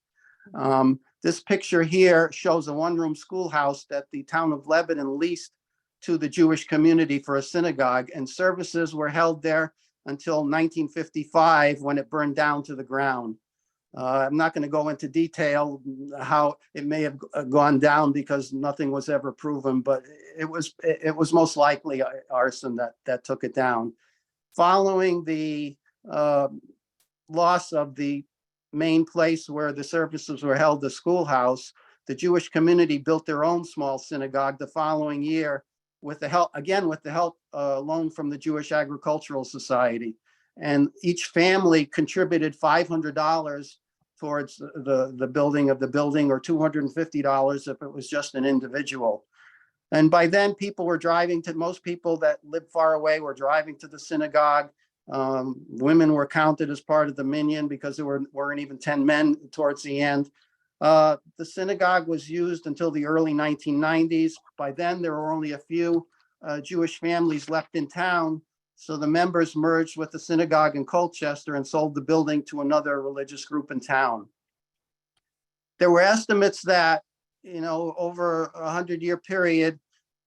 This picture here shows a 1-room schoolhouse that the town of Lebanon leased to the Jewish community for a synagogue, and services were held there until 1955, when it burned down to the ground. I'm not going to go into detail how it may have gone down, because nothing was ever proven, but it was most likely arson that took it down. Following the loss of the main place where the services were held, the schoolhouse, the Jewish community built their own small synagogue the following year, with the help loan from the Jewish Agricultural Society. And each family contributed $500 towards the building of the building, or $250 if it was just an individual. And by then, most people that lived far away were driving to the synagogue. Women were counted as part of the minyan, because there weren't even 10 men towards the end. The synagogue was used until the early 1990s. By then, there were only a few Jewish families left in town. So the members merged with the synagogue in Colchester and sold the building to another religious group in town. There were estimates that over a 100-year period,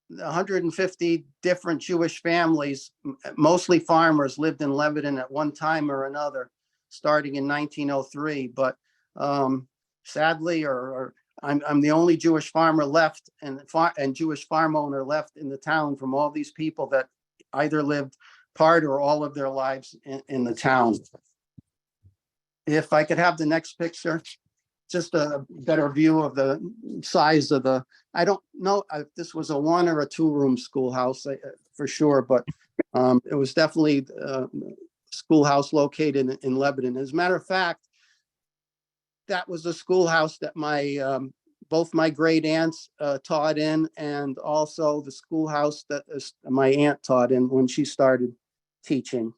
150 different Jewish families, mostly farmers, lived in Lebanon at one time or another, starting in 1903. But sadly, or I'm the only Jewish farmer left and Jewish farm owner left in the town from all these people that either lived part or all of their lives in the town. If I could have the next picture, just a better view of the size of I don't know if this was a 1 or a 2-room schoolhouse for sure, but it was definitely a schoolhouse located in Lebanon. As a matter of fact, that was the schoolhouse that both my great aunts taught in, and also the schoolhouse that my aunt taught in when she started teaching.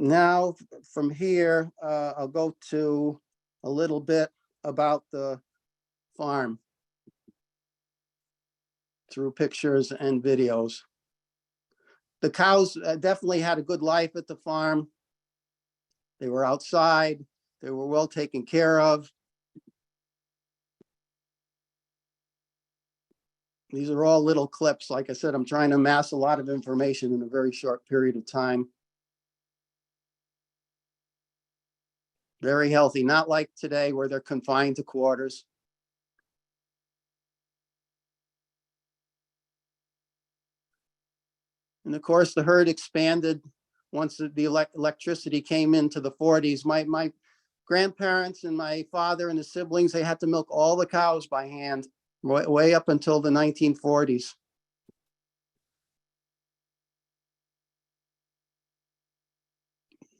Now from here, I'll go to a little bit about the farm through pictures and videos. The cows definitely had a good life at the farm. They were outside. They were well taken care of. These are all little clips. Like I said, I'm trying to amass a lot of information in a very short period of time. Very healthy, not like today where they're confined to quarters. And of course, the herd expanded once the electricity came into the 40s. My grandparents and my father and the siblings, they had to milk all the cows by hand way up until the 1940s.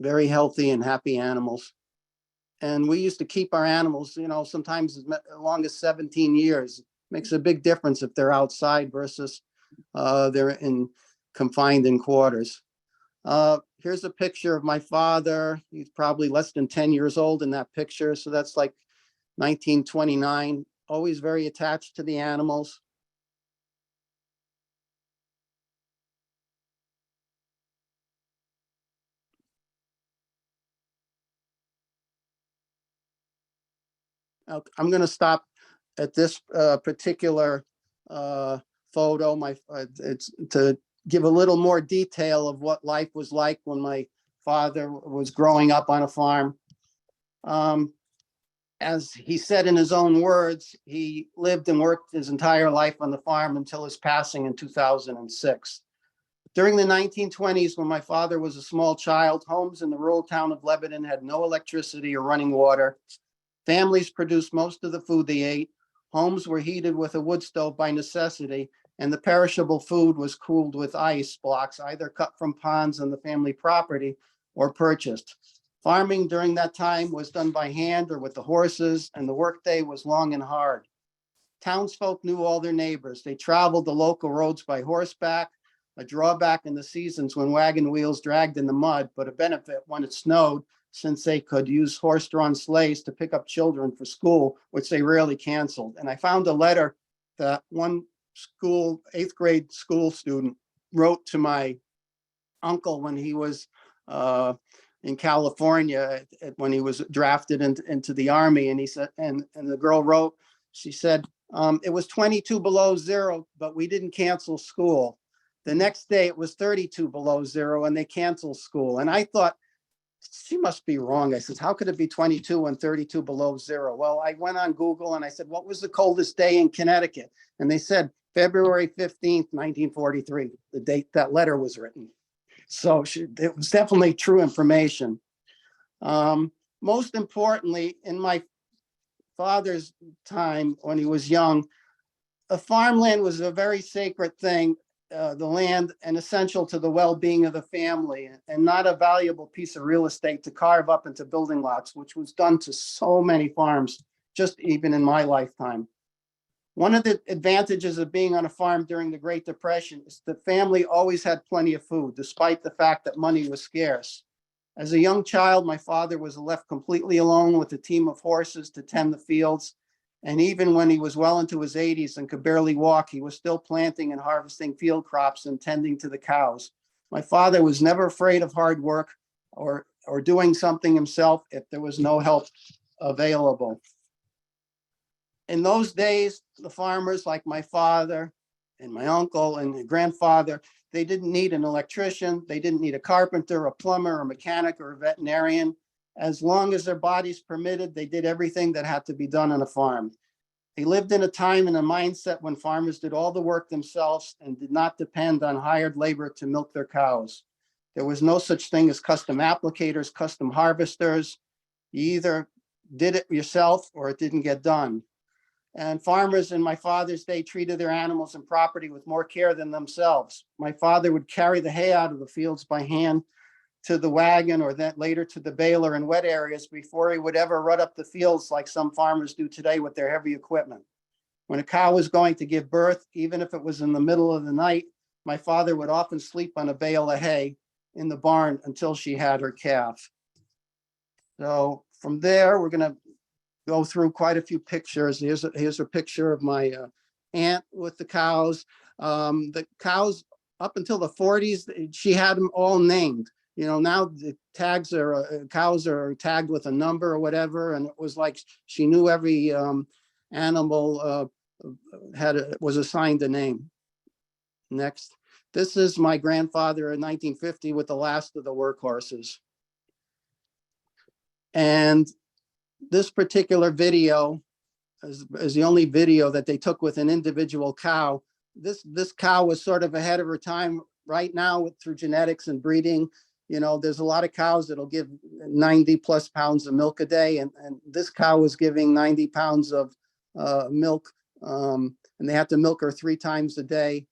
Very healthy and happy animals. And we used to keep our animals, sometimes as long as 17 years. Makes a big difference if they're outside versus they're confined in quarters. Here's a picture of my father. He's probably less than 10 years old in that picture. So that's like 1929, always very attached to the animals. I'm going to stop at this particular photo. It's to give a little more detail of what life was like when my father was growing up on a farm. As he said in his own words, he lived and worked his entire life on the farm until his passing in 2006. During the 1920s, when my father was a small child, homes in the rural town of Lebanon had no electricity or running water. Families produced most of the food they ate. Homes were heated with a wood stove by necessity, and the perishable food was cooled with ice blocks, either cut from ponds on the family property or purchased. Farming during that time was done by hand or with the horses, and the workday was long and hard. Townsfolk knew all their neighbors. They traveled the local roads by horseback, a drawback in the seasons when wagon wheels dragged in the mud, but a benefit when it snowed, since they could use horse-drawn sleighs to pick up children for school, which they rarely canceled. And I found a letter that one 8th grade school student wrote to my uncle when he was in California, when he was drafted into the Army. And he said, and the girl wrote, she said, it was 22 below zero, but we didn't cancel school. The next day it was 32 below zero and they canceled school. And I thought, she must be wrong. I said, how could it be 22 and 32 below zero? Well, I went on Google and I said, what was the coldest day in Connecticut? And they said, February 15th, 1943, the date that letter was written. So it was definitely true information. Most importantly, in my father's time when he was young, farmland was a very sacred thing. The land and essential to the well-being of the family, and not a valuable piece of real estate to carve up into building lots, which was done to so many farms, just even in my lifetime. One of the advantages of being on a farm during the Great Depression is the family always had plenty of food, despite the fact that money was scarce. As a young child, my father was left completely alone with a team of horses to tend the fields. And even when he was well into his 80s and could barely walk, he was still planting and harvesting field crops and tending to the cows. My father was never afraid of hard work or doing something himself if there was no help available. In those days, the farmers like my father and my uncle and my grandfather, they didn't need an electrician. They didn't need a carpenter, a plumber, a mechanic, or a veterinarian. As long as their bodies permitted, they did everything that had to be done on a farm. They lived in a time and a mindset when farmers did all the work themselves and did not depend on hired labor to milk their cows. There was no such thing as custom applicators, custom harvesters. You either did it yourself or it didn't get done. And farmers in my father's day treated their animals and property with more care than themselves. My father would carry the hay out of the fields by hand to the wagon, or then later to the baler in wet areas, before he would ever rut up the fields like some farmers do today with their heavy equipment. When a cow was going to give birth, even if it was in the middle of the night, my father would often sleep on a bale of hay in the barn until she had her calf. So from there, we're going to go through quite a few pictures. Here's a picture of my aunt with the cows. The cows, up until the 40s, she had them all named. You know, now the tags are, cows are tagged with a number or whatever. And it was like she knew every animal was assigned a name. Next. This is my grandfather in 1950 with the last of the workhorses. And this particular video is the only video that they took with an individual cow. This cow was sort of ahead of her time. Right now, through genetics and breeding, you know, there's a lot of cows that'll give 90 plus pounds of milk a day. And this cow was giving 90 pounds of milk. And they had to milk her 3 times a day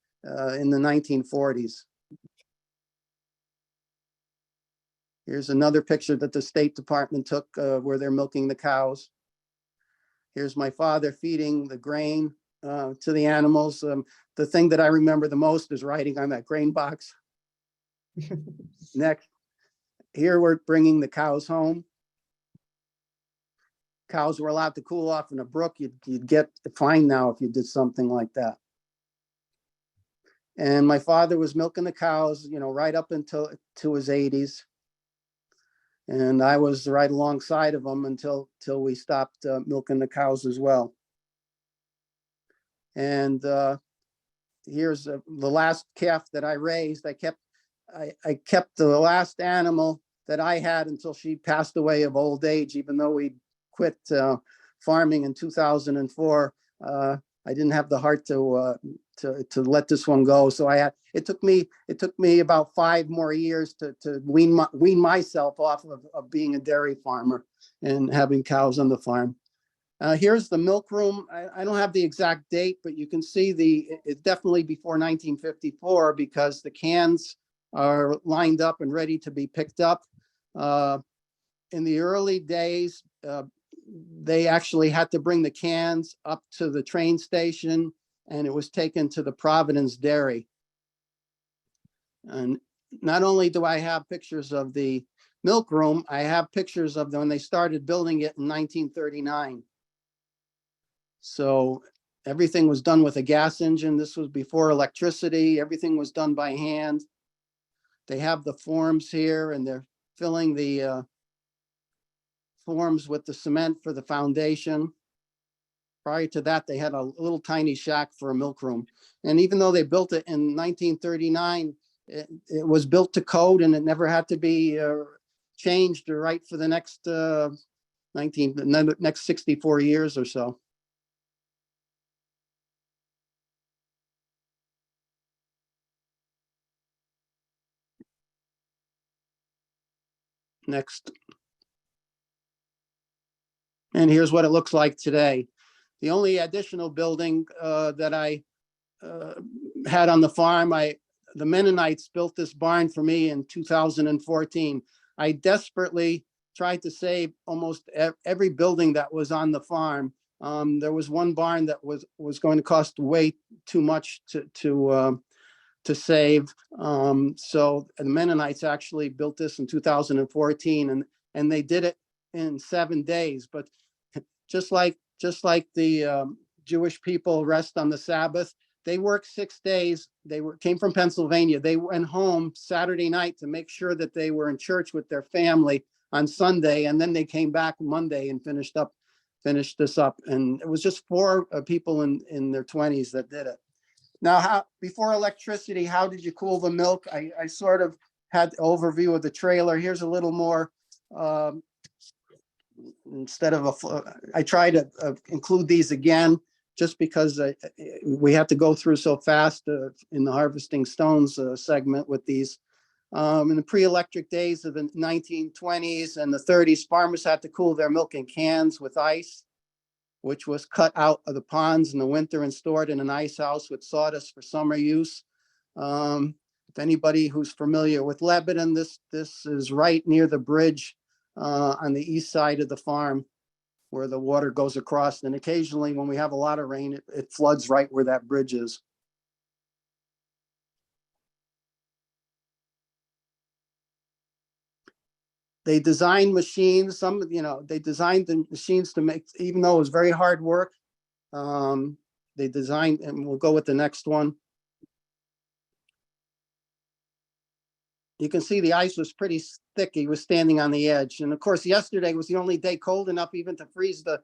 in the 1940s. Here's another picture that the State Department took where they're milking the cows. Here's my father feeding the grain to the animals. The thing that I remember the most is riding on that grain box. Next, here we're bringing the cows home. Cows were allowed to cool off in a brook. You'd get fined now if you did something like that. And my father was milking the cows, you know, right up until his 80s. And I was right alongside of him until we stopped milking the cows as well. And here's the last calf that I raised. I kept the last animal that I had until she passed away of old age, even though we quit farming in 2004. I didn't have the heart to let this one go. So it took me about 5 more years to wean myself off of being a dairy farmer and having cows on the farm. Here's the milk room. I don't have the exact date, but you can see it's definitely before 1954 because the cans are lined up and ready to be picked up. In the early days, they actually had to bring the cans up to the train station, and it was taken to the Providence Dairy. And not only do I have pictures of the milk room, I have pictures of when they started building it in 1939. So everything was done with a gas engine. This was before electricity. Everything was done by hand. They have the forms here, and they're filling the forms with the cement for the foundation. Prior to that, they had a little tiny shack for a milk room. And even though they built it in 1939, it was built to code, and it never had to be changed or right for the next next 64 years or so. Next. And here's what it looks like today. The only additional building that I had on the farm, the Mennonites built this barn for me in 2014. I desperately tried to save almost every building that was on the farm. There was one barn that was going to cost way too much to save. So the Mennonites actually built this in 2014, and they did it in 7 days. But just like the Jewish people rest on the Sabbath, they worked 6 days. They came from Pennsylvania. They went home Saturday night to make sure that they were in church with their family on Sunday, and then they came back Monday and finished this up. And it was just 4 people in their 20s that did it. Now, before electricity, how did you cool the milk? I sort of had the overview of the trailer. Here's a little more. Instead of I try to include these again, just because we have to go through so fast in the Harvesting Stones segment with these. In the pre-electric days of the 1920s and the 30s, farmers had to cool their milk in cans with ice, which was cut out of the ponds in the winter and stored in an ice house with sawdust for summer use. If anybody who's familiar with Lebanon, this is right near the bridge on the east side of the farm where the water goes across. And occasionally when we have a lot of rain, it floods right where that bridge is. They designed machines, they designed the machines to make, even though it was very hard work, they designed, and we'll go with the next one. You can see the ice was pretty thick. He was standing on the edge. And of course, yesterday was the only day cold enough even to freeze the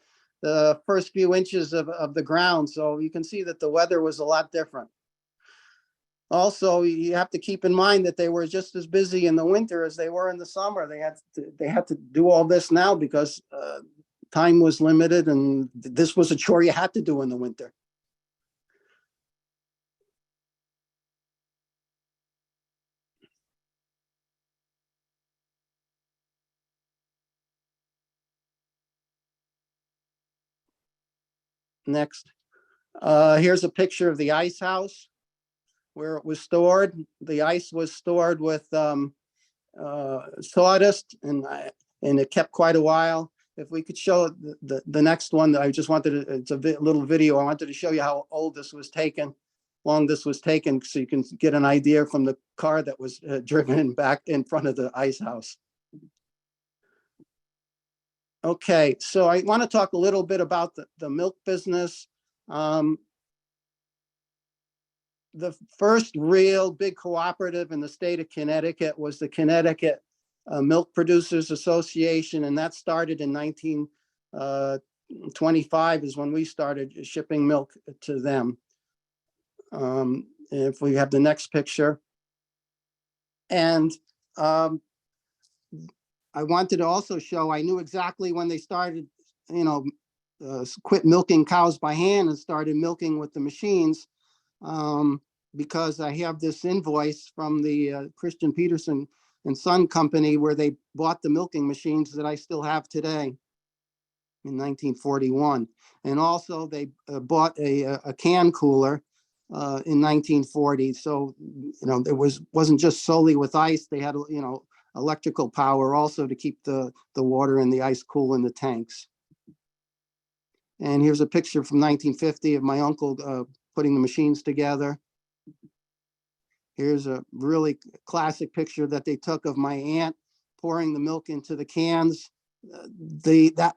first few inches of the ground. So you can see that the weather was a lot different. Also, you have to keep in mind that they were just as busy in the winter as they were in the summer. They had to do all this now because time was limited, and this was a chore you had to do in the winter. Next, here's a picture of the ice house where it was stored. The ice was stored with sawdust, and it kept quite a while. If we could show the next one, I just wanted to, it's a little video. I wanted to show you how old this was taken, long this was taken, so you can get an idea from the car that was driven back in front of the ice house. Okay, so I want to talk a little bit about the milk business. The first real big cooperative in the state of Connecticut was the Connecticut Milk Producers Association, and that started in 1925 is when we started shipping milk to them. If we have the next picture. And I wanted to also show, I knew exactly when they started, quit milking cows by hand and started milking with the machines, because I have this invoice from the Christian Peterson and Son Company where they bought the milking machines that I still have today in 1941. And also they bought a can cooler in 1940. So, it wasn't just solely with ice. They had, electrical power also to keep the water and the ice cool in the tanks. And here's a picture from 1950 of my uncle putting the machines together. Here's a really classic picture that they took of my aunt pouring the milk into the cans.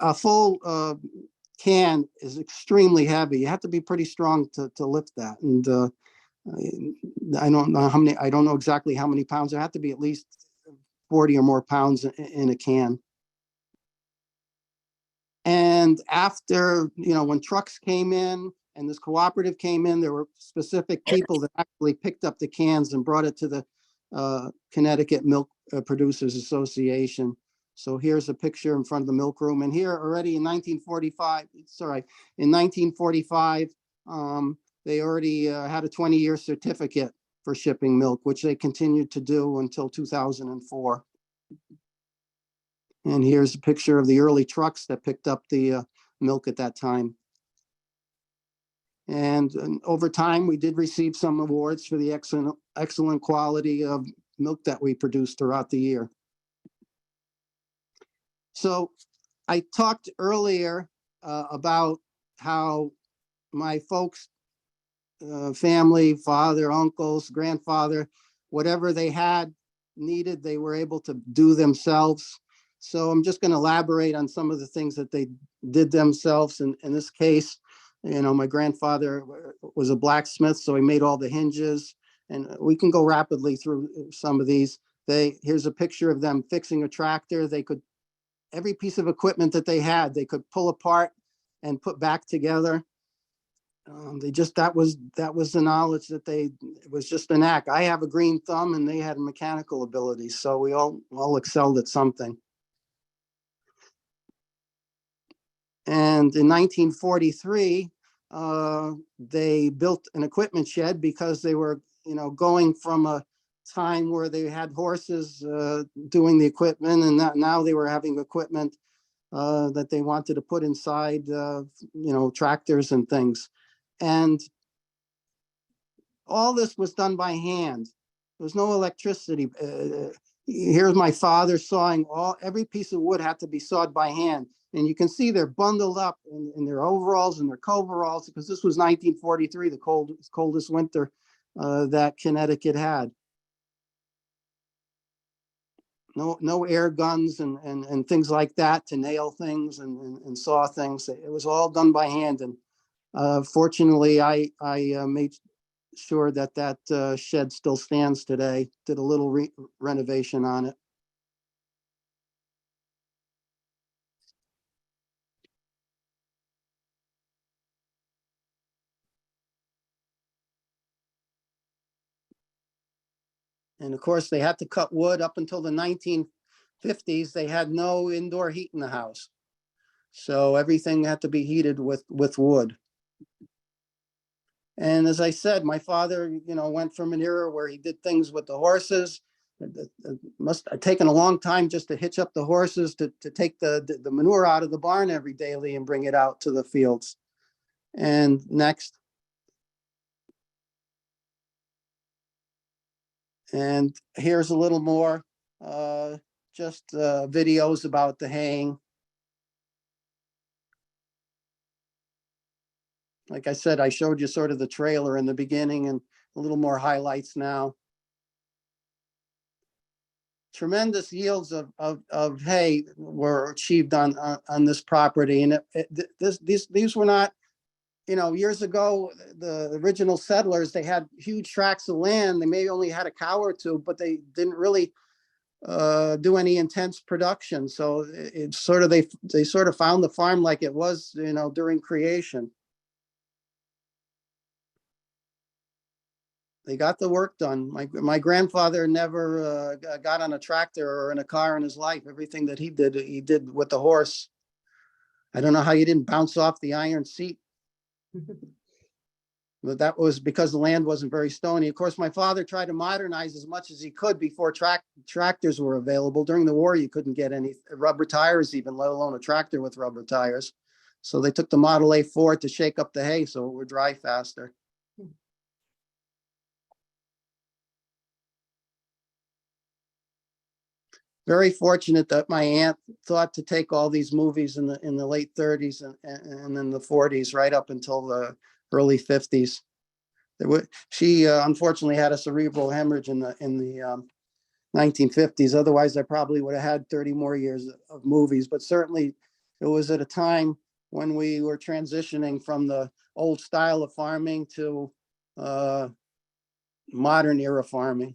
A full can is extremely heavy. You have to be pretty strong to lift that. And I don't know exactly how many pounds. There have to be at least 40 or more pounds in a can. And after, when trucks came in and this cooperative came in, there were specific people that actually picked up the cans and brought it to the Connecticut Milk Producers Association. So here's a picture in front of the milk room. And here already in 1945, they already had a 20-year certificate for shipping milk, which they continued to do until 2004. And here's a picture of the early trucks that picked up the milk at that time. And over time, we did receive some awards for the excellent quality of milk that we produced throughout the year. So I talked earlier about how my folks, family, father, uncles, grandfather, whatever they needed, they were able to do themselves. So I'm just going to elaborate on some of the things that they did themselves. In this case, my grandfather was a blacksmith, so he made all the hinges. And we can go rapidly through some of these. Here's a picture of them fixing a tractor. They could every piece of equipment that they had, they could pull apart and put back together. That was the knowledge that it was just a knack. I have a green thumb and they had mechanical abilities. So we all excelled at something. And in 1943, they built an equipment shed because they were, going from a time where they had horses doing the equipment, and now they were having equipment that they wanted to put inside, tractors and things. And all this was done by hand. There was no electricity. Here's my father sawing every piece of wood had to be sawed by hand. And you can see they're bundled up in their overalls and their coveralls, because this was 1943, the coldest winter that Connecticut had. No air guns and things like that to nail things and saw things. It was all done by hand. And fortunately, I made sure that shed still stands today. Did a little renovation on it. And of course, they had to cut wood up until the 1950s. They had no indoor heat in the house. So everything had to be heated with wood. And as I said, my father, went from an era where he did things with the horses. It must have taken a long time just to hitch up the horses to take the manure out of the barn every daily and bring it out to the fields. And next. And here's a little more, just videos about the haying. Like I said, I showed you sort of the trailer in the beginning and a little more highlights now. Tremendous yields of hay were achieved on this property. And these were not, years ago, the original settlers, they had huge tracts of land. They may only had a cow or two, but they didn't really do any intense production. So it's sort of, they sort of found the farm like it was, during creation. They got the work done. My grandfather never got on a tractor or in a car in his life. Everything that he did with the horse. I don't know how you didn't bounce off the iron seat. But that was because the land wasn't very stony. Of course, my father tried to modernize as much as he could before tractors were available. During the war, you couldn't get any rubber tires, even, let alone a tractor with rubber tires. So they took the Model A Ford to shake up the hay so it would dry faster. Very fortunate that my aunt thought to take all these movies in the late 30s and in the 40s, right up until the early 50s. She unfortunately had a cerebral hemorrhage in the 1950s. Otherwise, I probably would have had 30 more years of movies. But certainly, it was at a time when we were transitioning from the old style of farming to modern era farming.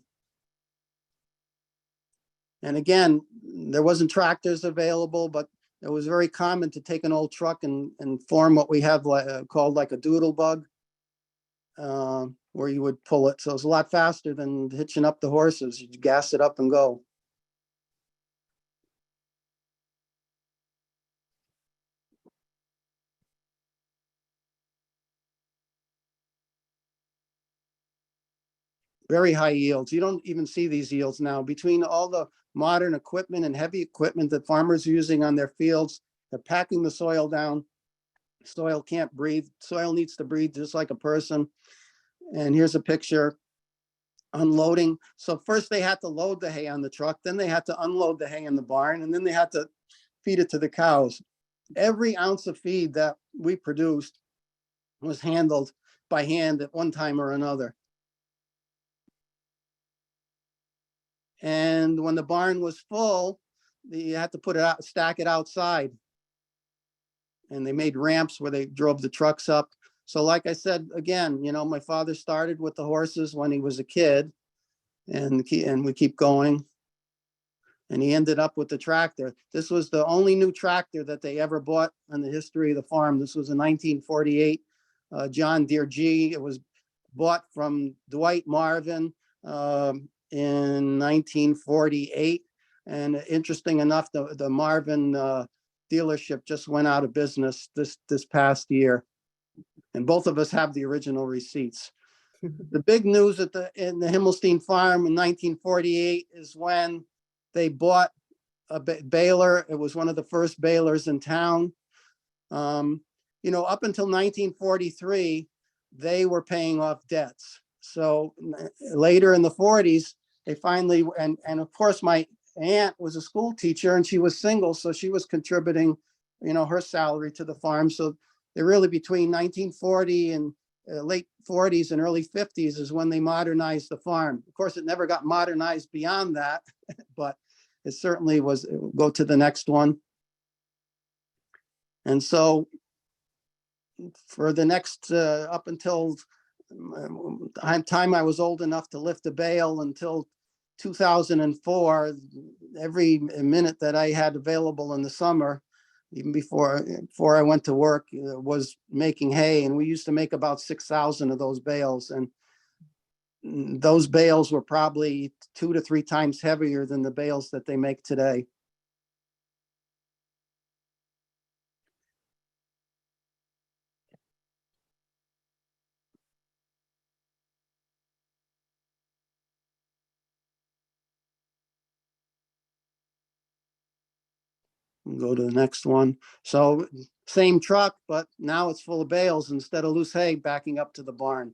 And again, there wasn't tractors available, but it was very common to take an old truck and form what we have called like a doodle bug, where you would pull it. So it's a lot faster than hitching up the horses. You gas it up and go. Very high yields. You don't even see these yields now. Between all the modern equipment and heavy equipment that farmers are using on their fields, they're packing the soil down. Soil can't breathe. Soil needs to breathe just like a person. And here's a picture unloading. So first they had to load the hay on the truck, then they had to unload the hay in the barn, and then they had to feed it to the cows. Every ounce of feed that we produced was handled by hand at one time or another. And when the barn was full, you had to put it out, stack it outside. And they made ramps where they drove the trucks up. So like I said, again, my father started with the horses when he was a kid, and we keep going. and he ended up with the tractor. This was the only new tractor that they ever bought in the history of the farm. This was a 1948 John Deere G. It was bought from Dwight Marvin in 1948. And interesting enough, the Marvin dealership just went out of business this past year. And both of us have the original receipts. The big news in the Himmelstein farm in 1948 is when they bought a baler. It was one of the first balers in town. You know, up until 1943, they were paying off debts. So later in the 40s, they finally, and of course, my aunt was a school teacher and she was single, so she was contributing, you know, her salary to the farm. So they really, between 1940 and late 40s and early 50s is when they modernized the farm. Of course, it never got modernized beyond that, but it certainly was. Go to the next one. And so for the next, up until time I was old enough to lift a bale until 2004, every minute that I had available in the summer, even before I went to work, was making hay. And we used to make about 6,000 of those bales. And those bales were probably 2 to 3 times heavier than the bales that they make today. Go to the next one. So same truck, but now it's full of bales instead of loose hay backing up to the barn.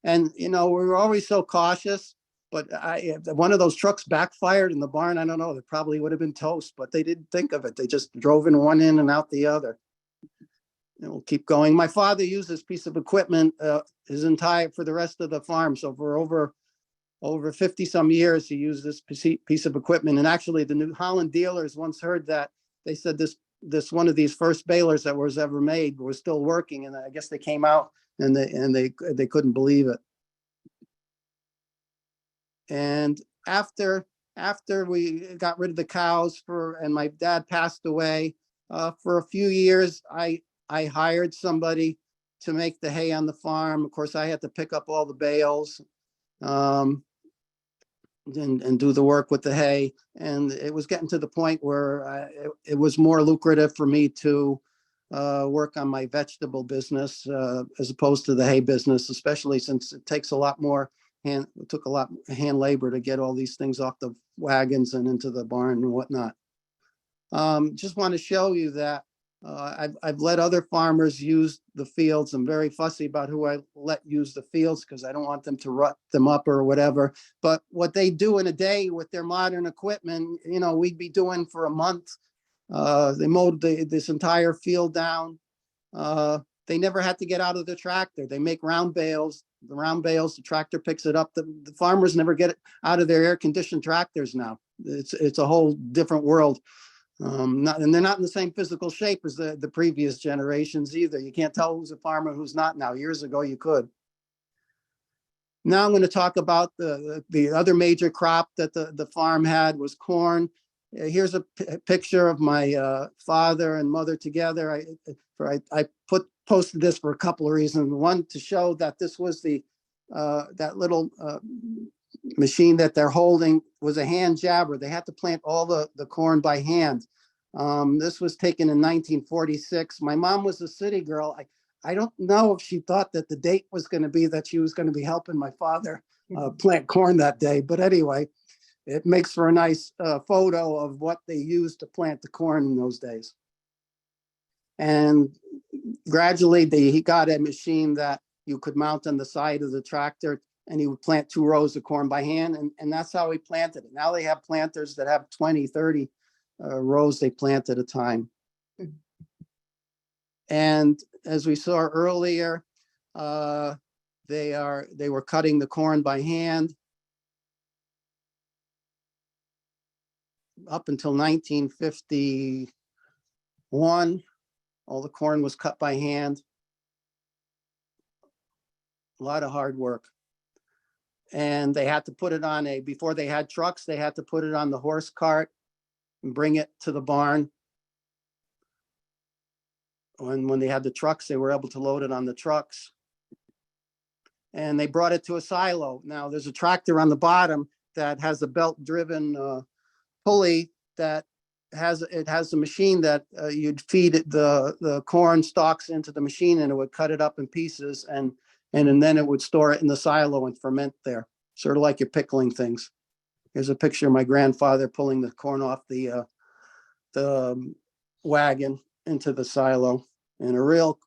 And, you know, we were always so cautious, but one of those trucks backfired in the barn. I don't know, it probably would have been toast, but they didn't think of it. They just drove in one end and out the other. And we'll keep going. My father used this piece of equipment his entire, for the rest of the farm. So for over 50 some years, he used this piece of equipment. And actually the New Holland dealers once heard that. They said this one of these first balers that was ever made was still working. And I guess they came out and they couldn't believe it. And after we got rid of the cows and my dad passed away, for a few years, I hired somebody to make the hay on the farm. Of course, I had to pick up all the bales and do the work with the hay. And it was getting to the point where it was more lucrative for me to work on my vegetable business as opposed to the hay business, especially since it takes a lot more hand labor to get all these things off the wagons and into the barn and whatnot. Just want to show you that I've let other farmers use the fields. I'm very fussy about who I let use the fields because I don't want them to rut them up or whatever. But what they do in a day with their modern equipment, you know, we'd be doing for a month. They mowed this entire field down. They never had to get out of the tractor. They make round bales. The round bales, the tractor picks it up. The farmers never get it out of their air-conditioned tractors now. It's a whole different world. And they're not in the same physical shape as the previous generations either. You can't tell who's a farmer, who's not now. Years ago, you could. Now I'm going to talk about the other major crop that the farm had was corn. Here's a picture of my father and mother together. I posted this for a couple of reasons. One, to show that this was that little machine that they're holding was a hand jabber. They had to plant all the corn by hand. This was taken in 1946. My mom was a city girl. I don't know if she thought that the date was going to be that she was going to be helping my father plant corn that day. But anyway, it makes for a nice photo of what they used to plant the corn in those days. And gradually he got a machine that you could mount on the side of the tractor, and he would plant 2 rows of corn by hand. And that's how he planted it. Now they have planters that have 20, 30 rows they plant at a time. And as we saw earlier, they were cutting the corn by hand up until 1951. All the corn was cut by hand. A lot of hard work. And they had to put it on before they had trucks, they had to put it on the horse cart and bring it to the barn. When they had the trucks, they were able to load it on the trucks. And they brought it to a silo. Now there's a tractor on the bottom that has a belt-driven pulley that has a machine that you'd feed it the corn stalks into the machine, and it would cut it up in pieces, and then it would store it in the silo and ferment there, sort of like you're pickling things. Here's a picture of my grandfather pulling the corn off the wagon into the silo, and a real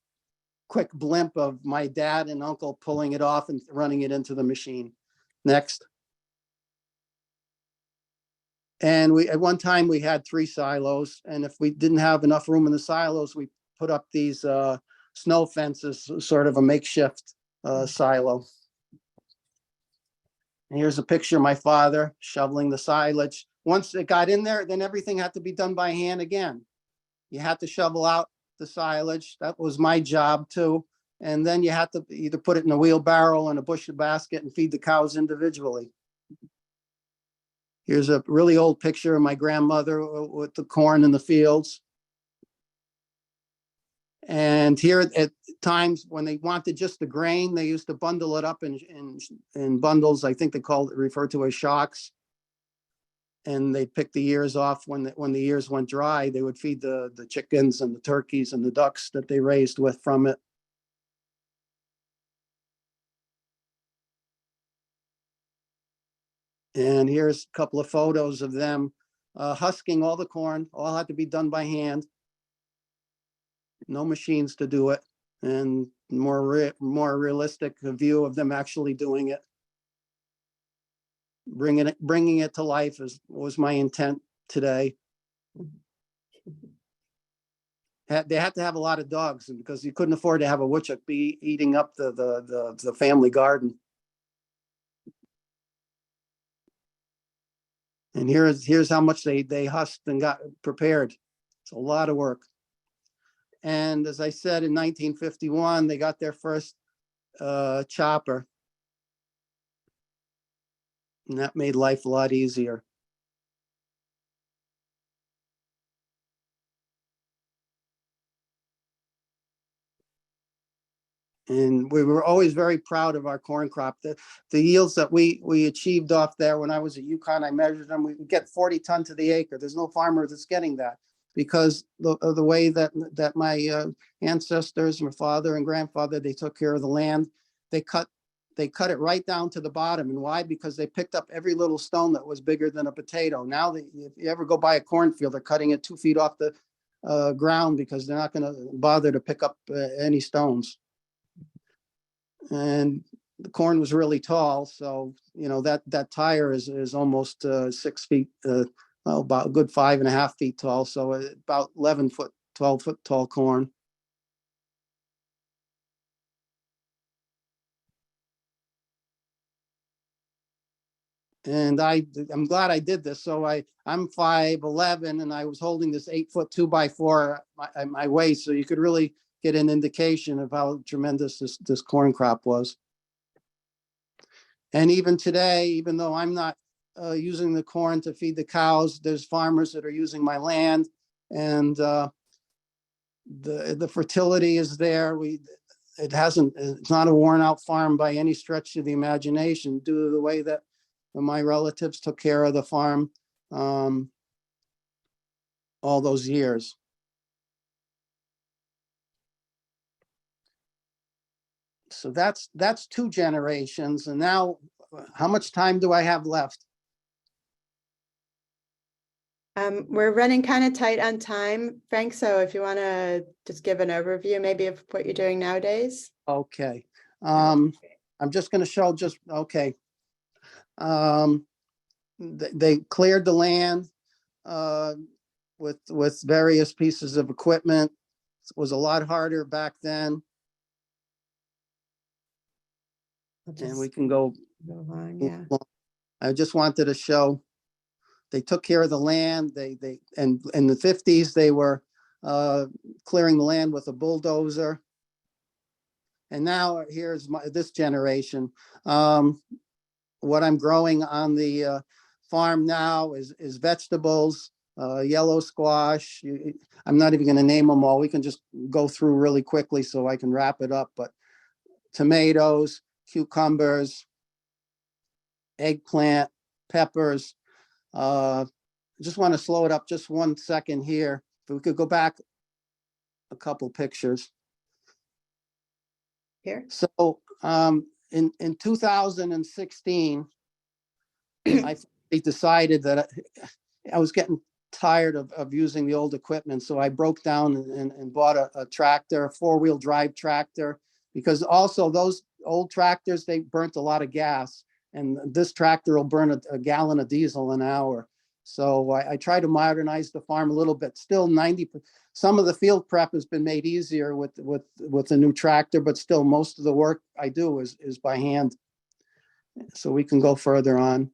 quick blimp of my dad and uncle pulling it off and running it into the machine. Next. And at one time we had 3 silos, and if we didn't have enough room in the silos, we put up these snow fences, sort of a makeshift silo. And here's a picture of my father shoveling the silage. Once it got in there, then everything had to be done by hand again. You had to shovel out the silage. That was my job too. And then you had to either put it in a wheelbarrow and a bushel basket and feed the cows individually. Here's a really old picture of my grandmother with the corn in the fields. And here at times when they wanted just the grain, they used to bundle it up in bundles. I think they referred to as shocks. And they pick the ears off. When the ears went dry, they would feed the chickens and the turkeys and the ducks that they raised with from it. And here's a couple of photos of them husking all the corn. All had to be done by hand. No machines to do it. And more realistic view of them actually doing it. Bringing it to life was my intent today. They had to have a lot of dogs, because you couldn't afford to have a woodchuck be eating up the family garden. And here's how much they husked and got prepared. It's a lot of work. And as I said, in 1951, they got their first chopper. And that made life a lot easier. And we were always very proud of our corn crop. The yields that we achieved off there, when I was at UConn, I measured them, we get 40 tons to the acre. There's no farmer that's getting that, because of the way that my ancestors, my father and grandfather, they took care of the land. They cut it right down to the bottom. And why? Because they picked up every little stone that was bigger than a potato. Now, if you ever go by a cornfield, they're cutting it 2 feet off the ground, because they're not going to bother to pick up any stones. And the corn was really tall, so that tire is almost 6 feet, well, about a good 5.5 feet tall, so about 11 foot, 12 foot tall corn. And I'm glad I did this. So I'm 5'11", and I was holding this 8-foot 2x4 at my waist, so you could really get an indication of how tremendous this corn crop was. And even today, even though I'm not using the corn to feed the cows, there's farmers that are using my land, and the fertility is there. It's not a worn out farm by any stretch of the imagination, due to the way that my relatives took care of the farm all those years. So that's 2 generations. And now, how much time do I have left? We're running kind of tight on time, Frank. So if you want to just give an overview, maybe of what you're doing nowadays. Okay. I'm just going to show okay. They cleared the land with various pieces of equipment. It was a lot harder back then. And we can go on, yeah. I just wanted to show they took care of the land. And in the 50s, they were clearing the land with a bulldozer. And now here's this generation. What I'm growing on the farm now is vegetables. yellow squash. I'm not even going to name them all. We can just go through really quickly so I can wrap it up. But tomatoes, cucumbers, eggplant, peppers. Just want to slow it up just 1 second here. If we could go back a couple pictures. Here. So in 2016, I decided that I was getting tired of using the old equipment. So I broke down and bought a tractor, a 4-wheel drive tractor, because also those old tractors, they burnt a lot of gas, and this tractor will burn a gallon of diesel an hour. So I try to modernize the farm a little bit. Still 90%. Some of the field prep has been made easier with the new tractor, but still most of the work I do is by hand. So we can go further on.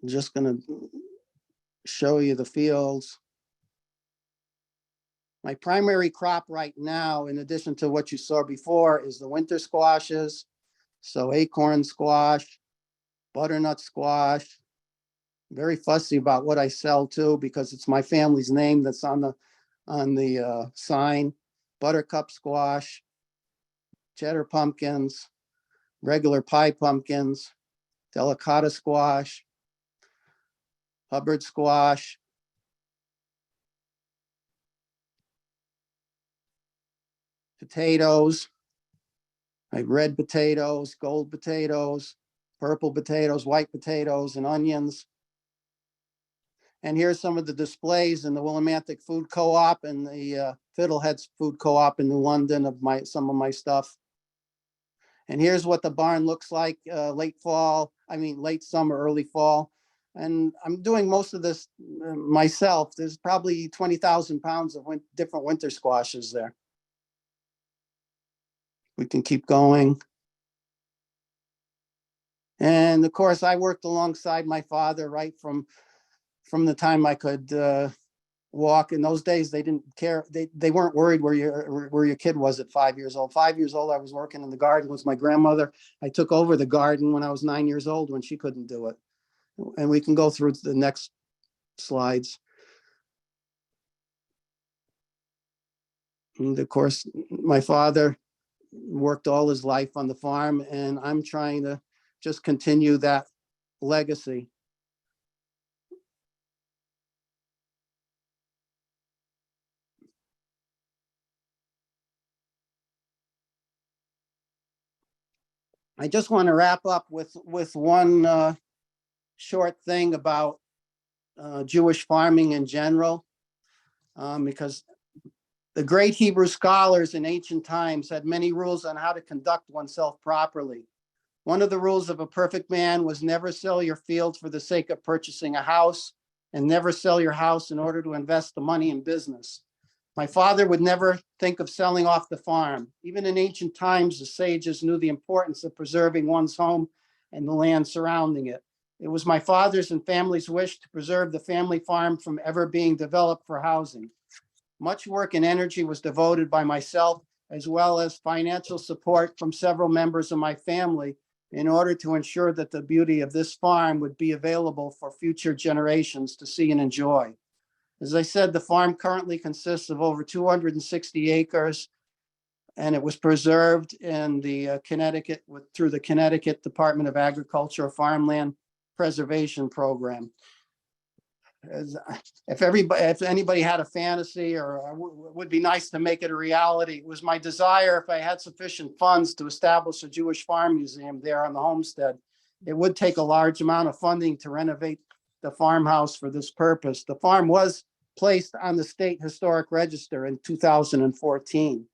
I'm just going to show you the fields. My primary crop right now, in addition to what you saw before, is the winter squashes. So acorn squash, butternut squash. Very fussy about what I sell too, because it's my family's name that's on the sign. Buttercup squash, cheddar pumpkins, regular pie pumpkins, delicata squash, Hubbard squash, potatoes, like red potatoes, gold potatoes, purple potatoes, white potatoes, and onions. And here's some of the displays in the Willimantic Food Co-op and the Fiddleheads Food Co-op in New London of some of my stuff. And here's what the barn looks like late summer, early fall. And I'm doing most of this myself. There's probably 20,000 pounds of different winter squashes there. We can keep going. And of course, I worked alongside my father right from the time I could walk. In those days, they didn't care. They weren't worried where your kid was at 5 years old. 5 years old, I was working in the garden with my grandmother. I took over the garden when I was 9 years old when she couldn't do it. And we can go through the next slides. And of course, my father worked all his life on the farm, and I'm trying to just continue that legacy. I just want to wrap up with one short thing about Jewish farming in general, because the great Hebrew scholars in ancient times had many rules on how to conduct oneself properly. One of the rules of a perfect man was never sell your field for the sake of purchasing a house, and never sell your house in order to invest the money in business. My father would never think of selling off the farm. Even in ancient times, the sages knew the importance of preserving one's home and the land surrounding it. It was my father's and family's wish to preserve the family farm from ever being developed for housing. Much work and energy was devoted by myself, as well as financial support from several members of my family, in order to ensure that the beauty of this farm would be available for future generations to see and enjoy. As I said, the farm currently consists of over 260 acres, and it was preserved in the Connecticut through the Connecticut Department of Agriculture Farmland Preservation Program. If anybody had a fantasy or would be nice to make it a reality, it was my desire, if I had sufficient funds, to establish a Jewish farm museum there on the homestead. It would take a large amount of funding to renovate the farmhouse for this purpose. The farm was placed on the State Historic Register in 2014.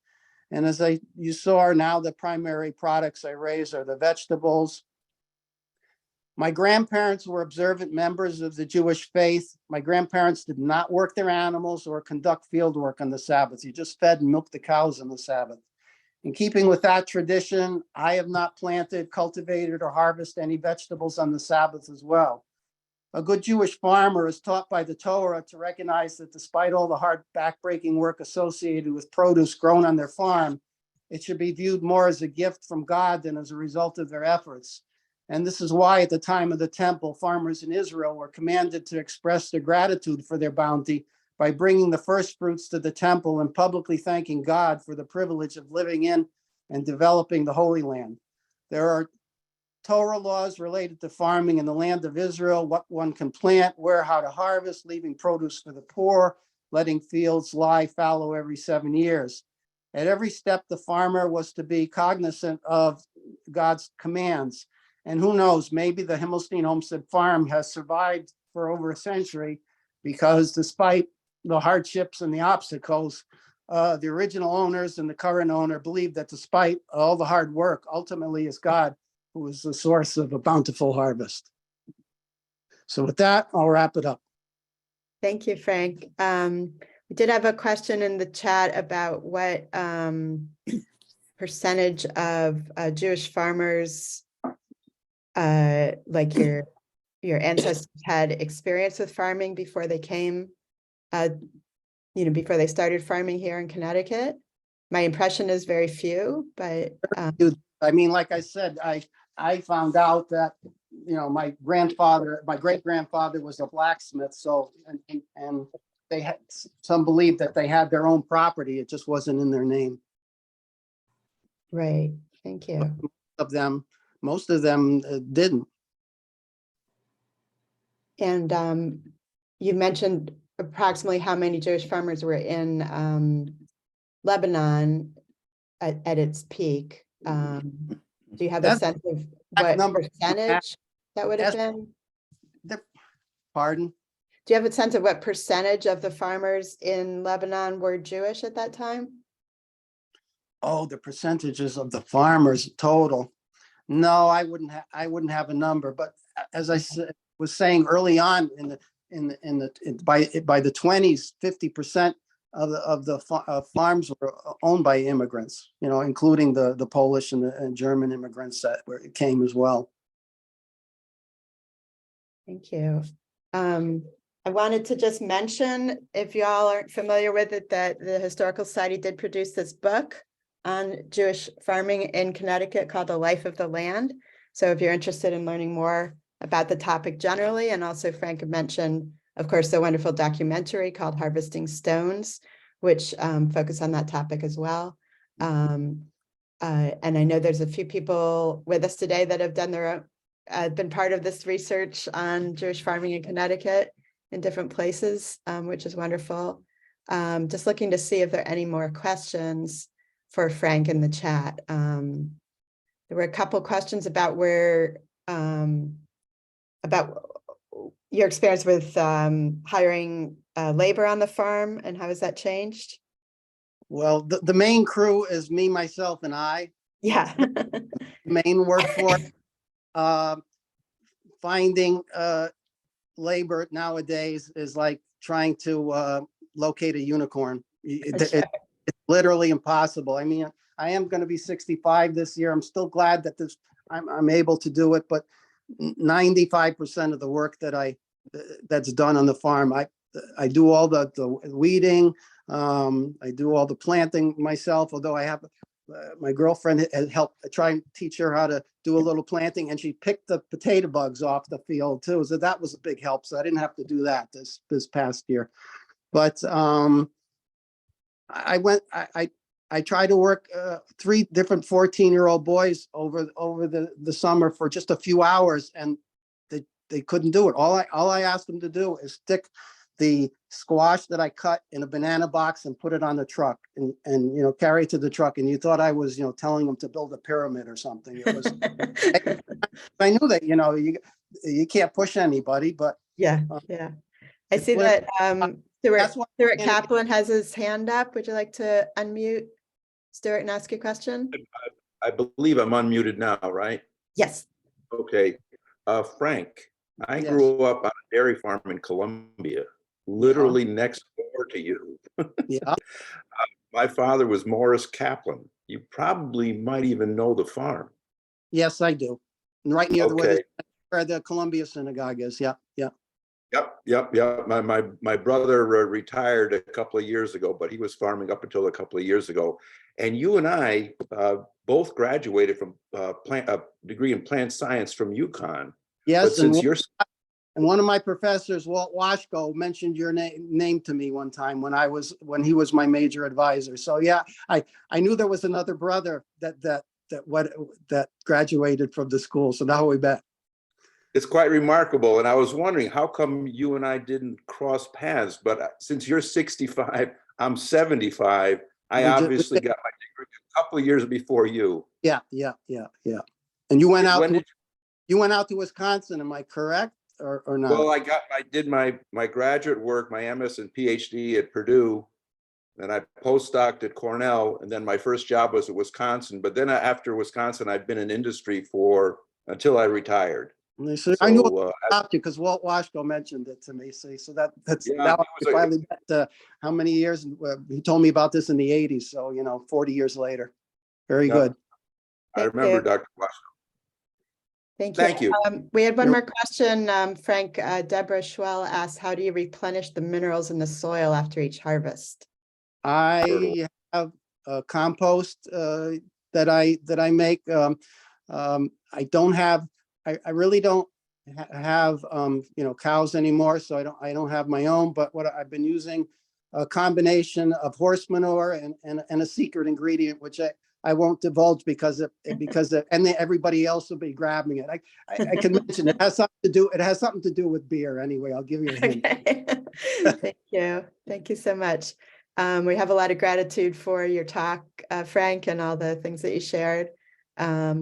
And as you saw, now the primary products I raise are the vegetables. My grandparents were observant members of the Jewish faith. My grandparents did not work their animals or conduct field work on the Sabbath. You just fed and milked the cows on the Sabbath. In keeping with that tradition, I have not planted, cultivated, or harvested any vegetables on the Sabbath as well. A good Jewish farmer is taught by the Torah to recognize that despite all the hard backbreaking work associated with produce grown on their farm, it should be viewed more as a gift from God than as a result of their efforts. And this is why at the time of the temple, farmers in Israel were commanded to express their gratitude for their bounty by bringing the first fruits to the temple and publicly thanking God for the privilege of living in and developing the Holy Land. There are Torah laws related to farming in the land of Israel, what one can plant, where, how to harvest, leaving produce for the poor, letting fields lie fallow every 7 years. At every step, the farmer was to be cognizant of God's commands. And who knows, maybe the Himmelstein Homestead Farm has survived for over a century because despite the hardships and the obstacles, the original owners and the current owner believe that despite all the hard work, ultimately it's God who is the source of a bountiful harvest. So with that, I'll wrap it up. Thank you, Frank. We did have a question in the chat about what percentage of Jewish farmers, like your ancestors, had experience with farming before they came, before they started farming here in Connecticut. My impression is very few, but I mean, like I said, I found out that, my great-grandfather was a blacksmith. So, and they had, some believed that they had their own property. It just wasn't in their name. right. Thank you. Most of them didn't. And you mentioned approximately how many Jewish farmers were in Lebanon at its peak. Do you have a sense of what percentage that would have been? Pardon? Do you have a sense of what percentage of the farmers in Lebanon were Jewish at that time? Oh, the percentages of the farmers total. No, I wouldn't have a number, but as I was saying early on by the 20s, 50% of the farms were owned by immigrants, including the Polish and German immigrants that came as well. Thank you. I wanted to just mention, if y'all aren't familiar with it, that the Historical Society did produce this book on Jewish farming in Connecticut called The Life of the Land. So if you're interested in learning more about the topic generally, and also Frank mentioned, of course, the wonderful documentary called Harvesting Stones, which focus on that topic as well. And I know there's a few people with us today that have done their own, been part of this research on Jewish farming in Connecticut in different places, which is wonderful. Just looking to see if there are any more questions for Frank in the chat. There were a couple questions about about your experience with hiring labor on the farm and how has that changed? Well, the main crew is me, myself, and I. Yeah. Main workforce. Finding labor nowadays is like trying to locate a unicorn. It's literally impossible. I mean, I am going to be 65 this year. I'm still glad that I'm able to do it, but 95% of the work that's done on the farm, I do all the weeding. I do all the planting myself, although I have my girlfriend had helped try and teach her how to do a little planting, and she picked the potato bugs off the field too. So that was a big help. So I didn't have to do that this past year. But I tried to work 3 different 14-year-old boys over the summer for just a few hours, and they couldn't do it. All I asked them to do is stick the squash that I cut in a banana box and put it on the truck and carry it to the truck. And you thought I was telling them to build a pyramid or something. It was I knew that you can't push anybody, but yeah. I see that Stuart Kaplan has his hand up. Would you like to unmute Stuart and ask your question? I believe I'm unmuted now, right? Yes. Okay. Frank, I grew up on a dairy farm in Columbia, literally next door to you. Yeah. My father was Morris Kaplan. You probably might even know the farm. Yes, I do. Right near where the Columbia Synagogue is. Yeah. Yep. My brother retired a couple of years ago, but he was farming up until a couple of years ago. And you and I both graduated from a degree in plant science from UConn. Yes, But since you're and one of my professors, Walt Washko, mentioned your name to me one time when he was my major advisor. So yeah, I knew there was another brother that graduated from the school. So now we met. it's quite remarkable. And I was wondering, how come you and I didn't cross paths? But since you're 65, I'm 75. I obviously got my degree a couple of years before you. Yeah. And you went out When to, did you went out to Wisconsin, am I correct or not? Well, I did my graduate work, my MS and PhD at Purdue, and I postdoced at Cornell, and then my first job was at Wisconsin. But then after Wisconsin, I've been in industry until I retired. So I knew about you because Walt Washko mentioned it to me. So that's Yeah, now I finally met how many years he told me about this in the 80s. So 40 years later. Very good. I remember Dr. Washko. Thank you. We had one You're- more question, Frank. Deborah Schwell asked, how do you replenish the minerals in the soil after each harvest? I have a compost that I make. I don't have. I really don't have cows anymore, so I don't have my own. But what I've been using a combination of horse manure and a secret ingredient, which I won't divulge because everybody else will be grabbing it. I can mention it has something to do with beer anyway. I'll give you a hint. Okay. Thank you so much. We have a lot of gratitude for your talk, Frank, and all the things that you shared,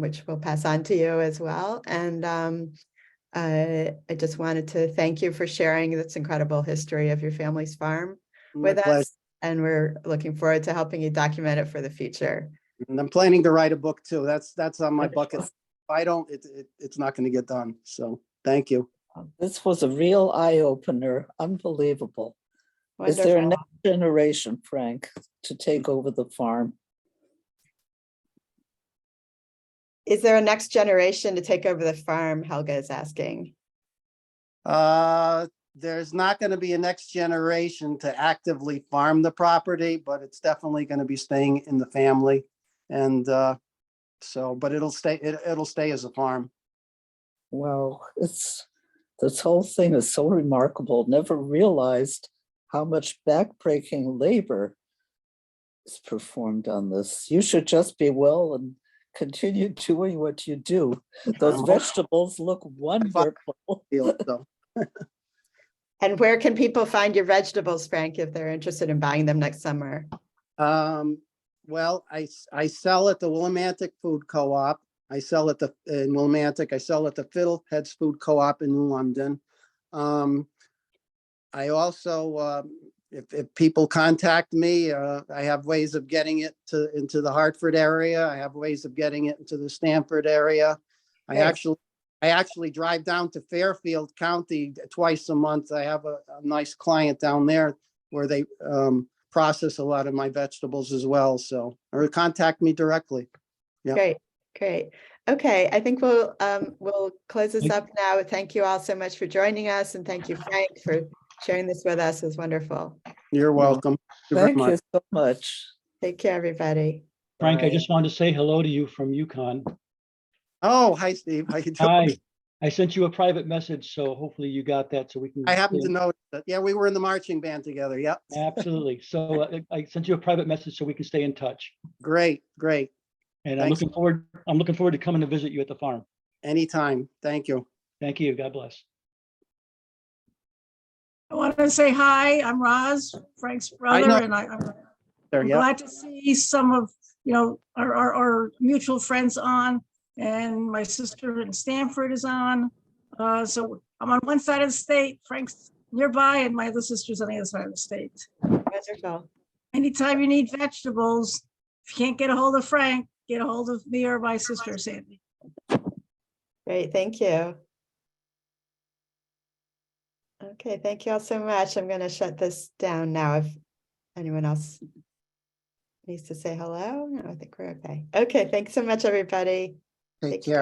which we'll pass on to you as well. And I just wanted to thank you for sharing this incredible history of your family's farm with us. And we're looking forward to helping you document it for the future. And I'm planning to write a book too. That's on my bucket. If I don't, it's not going to get done. So thank you. This was a real eye opener. Unbelievable. Wonderful. Is there a next generation, Frank, to take over the farm? Is there a next generation to take over the farm? Helga is asking. There's not going to be a next generation to actively farm the property, but it's definitely going to be staying in the family. And but it'll stay as a farm. Well, this whole thing is so remarkable. Never realized how much backbreaking labor is performed on this. You should just be well and continue doing what you do. Those vegetables look wonderful. And where can people find your vegetables, Frank, if they're interested in buying them next summer? Well, I sell at the Willimantic Food Co-op. I sell in Willimantic. I sell at the Fiddleheads Food Co-op in New London. I also, if people contact me, I have ways of getting it into the Hartford area. I have ways of getting it into the Stamford area. Nice. I actually drive down to Fairfield County twice a month. I have a nice client down there where they process a lot of my vegetables as well. So, or contact me directly. Yeah. Great. Okay, I think we'll close this up now. Thank you all so much for joining us, and thank you, Frank, for sharing this with us. It was wonderful. You're welcome. Thank you so much. Take care, everybody. Frank, Bye. I just wanted to say hello to you from UConn. Oh, hi, Steve. How you doing? Hi. I sent you a private message, so hopefully you got that so we can. I happen to notice that. Yeah, we were in the marching band together. Yep. Absolutely. So I sent you a private message so we can stay in touch. Great. And Thanks. I'm looking forward to coming to visit you at the farm. Anytime. Thank you. Thank you. God bless. I want to say hi. I'm Roz, Frank's brother, and I'm glad to see some of our mutual friends on, and my sister in Stamford is on. So I'm on one side of the state, Frank's nearby, and my other sister's on the other side of the state. Wonderful. Anytime you need vegetables, if you can't get a hold of Frank, get a hold of me or my sister, Sandy. Great, thank you. Okay, thank you all so much. I'm going to shut this down now. If anyone else needs to say hello, no, I think we're okay. Okay, thanks so much, everybody. Take care.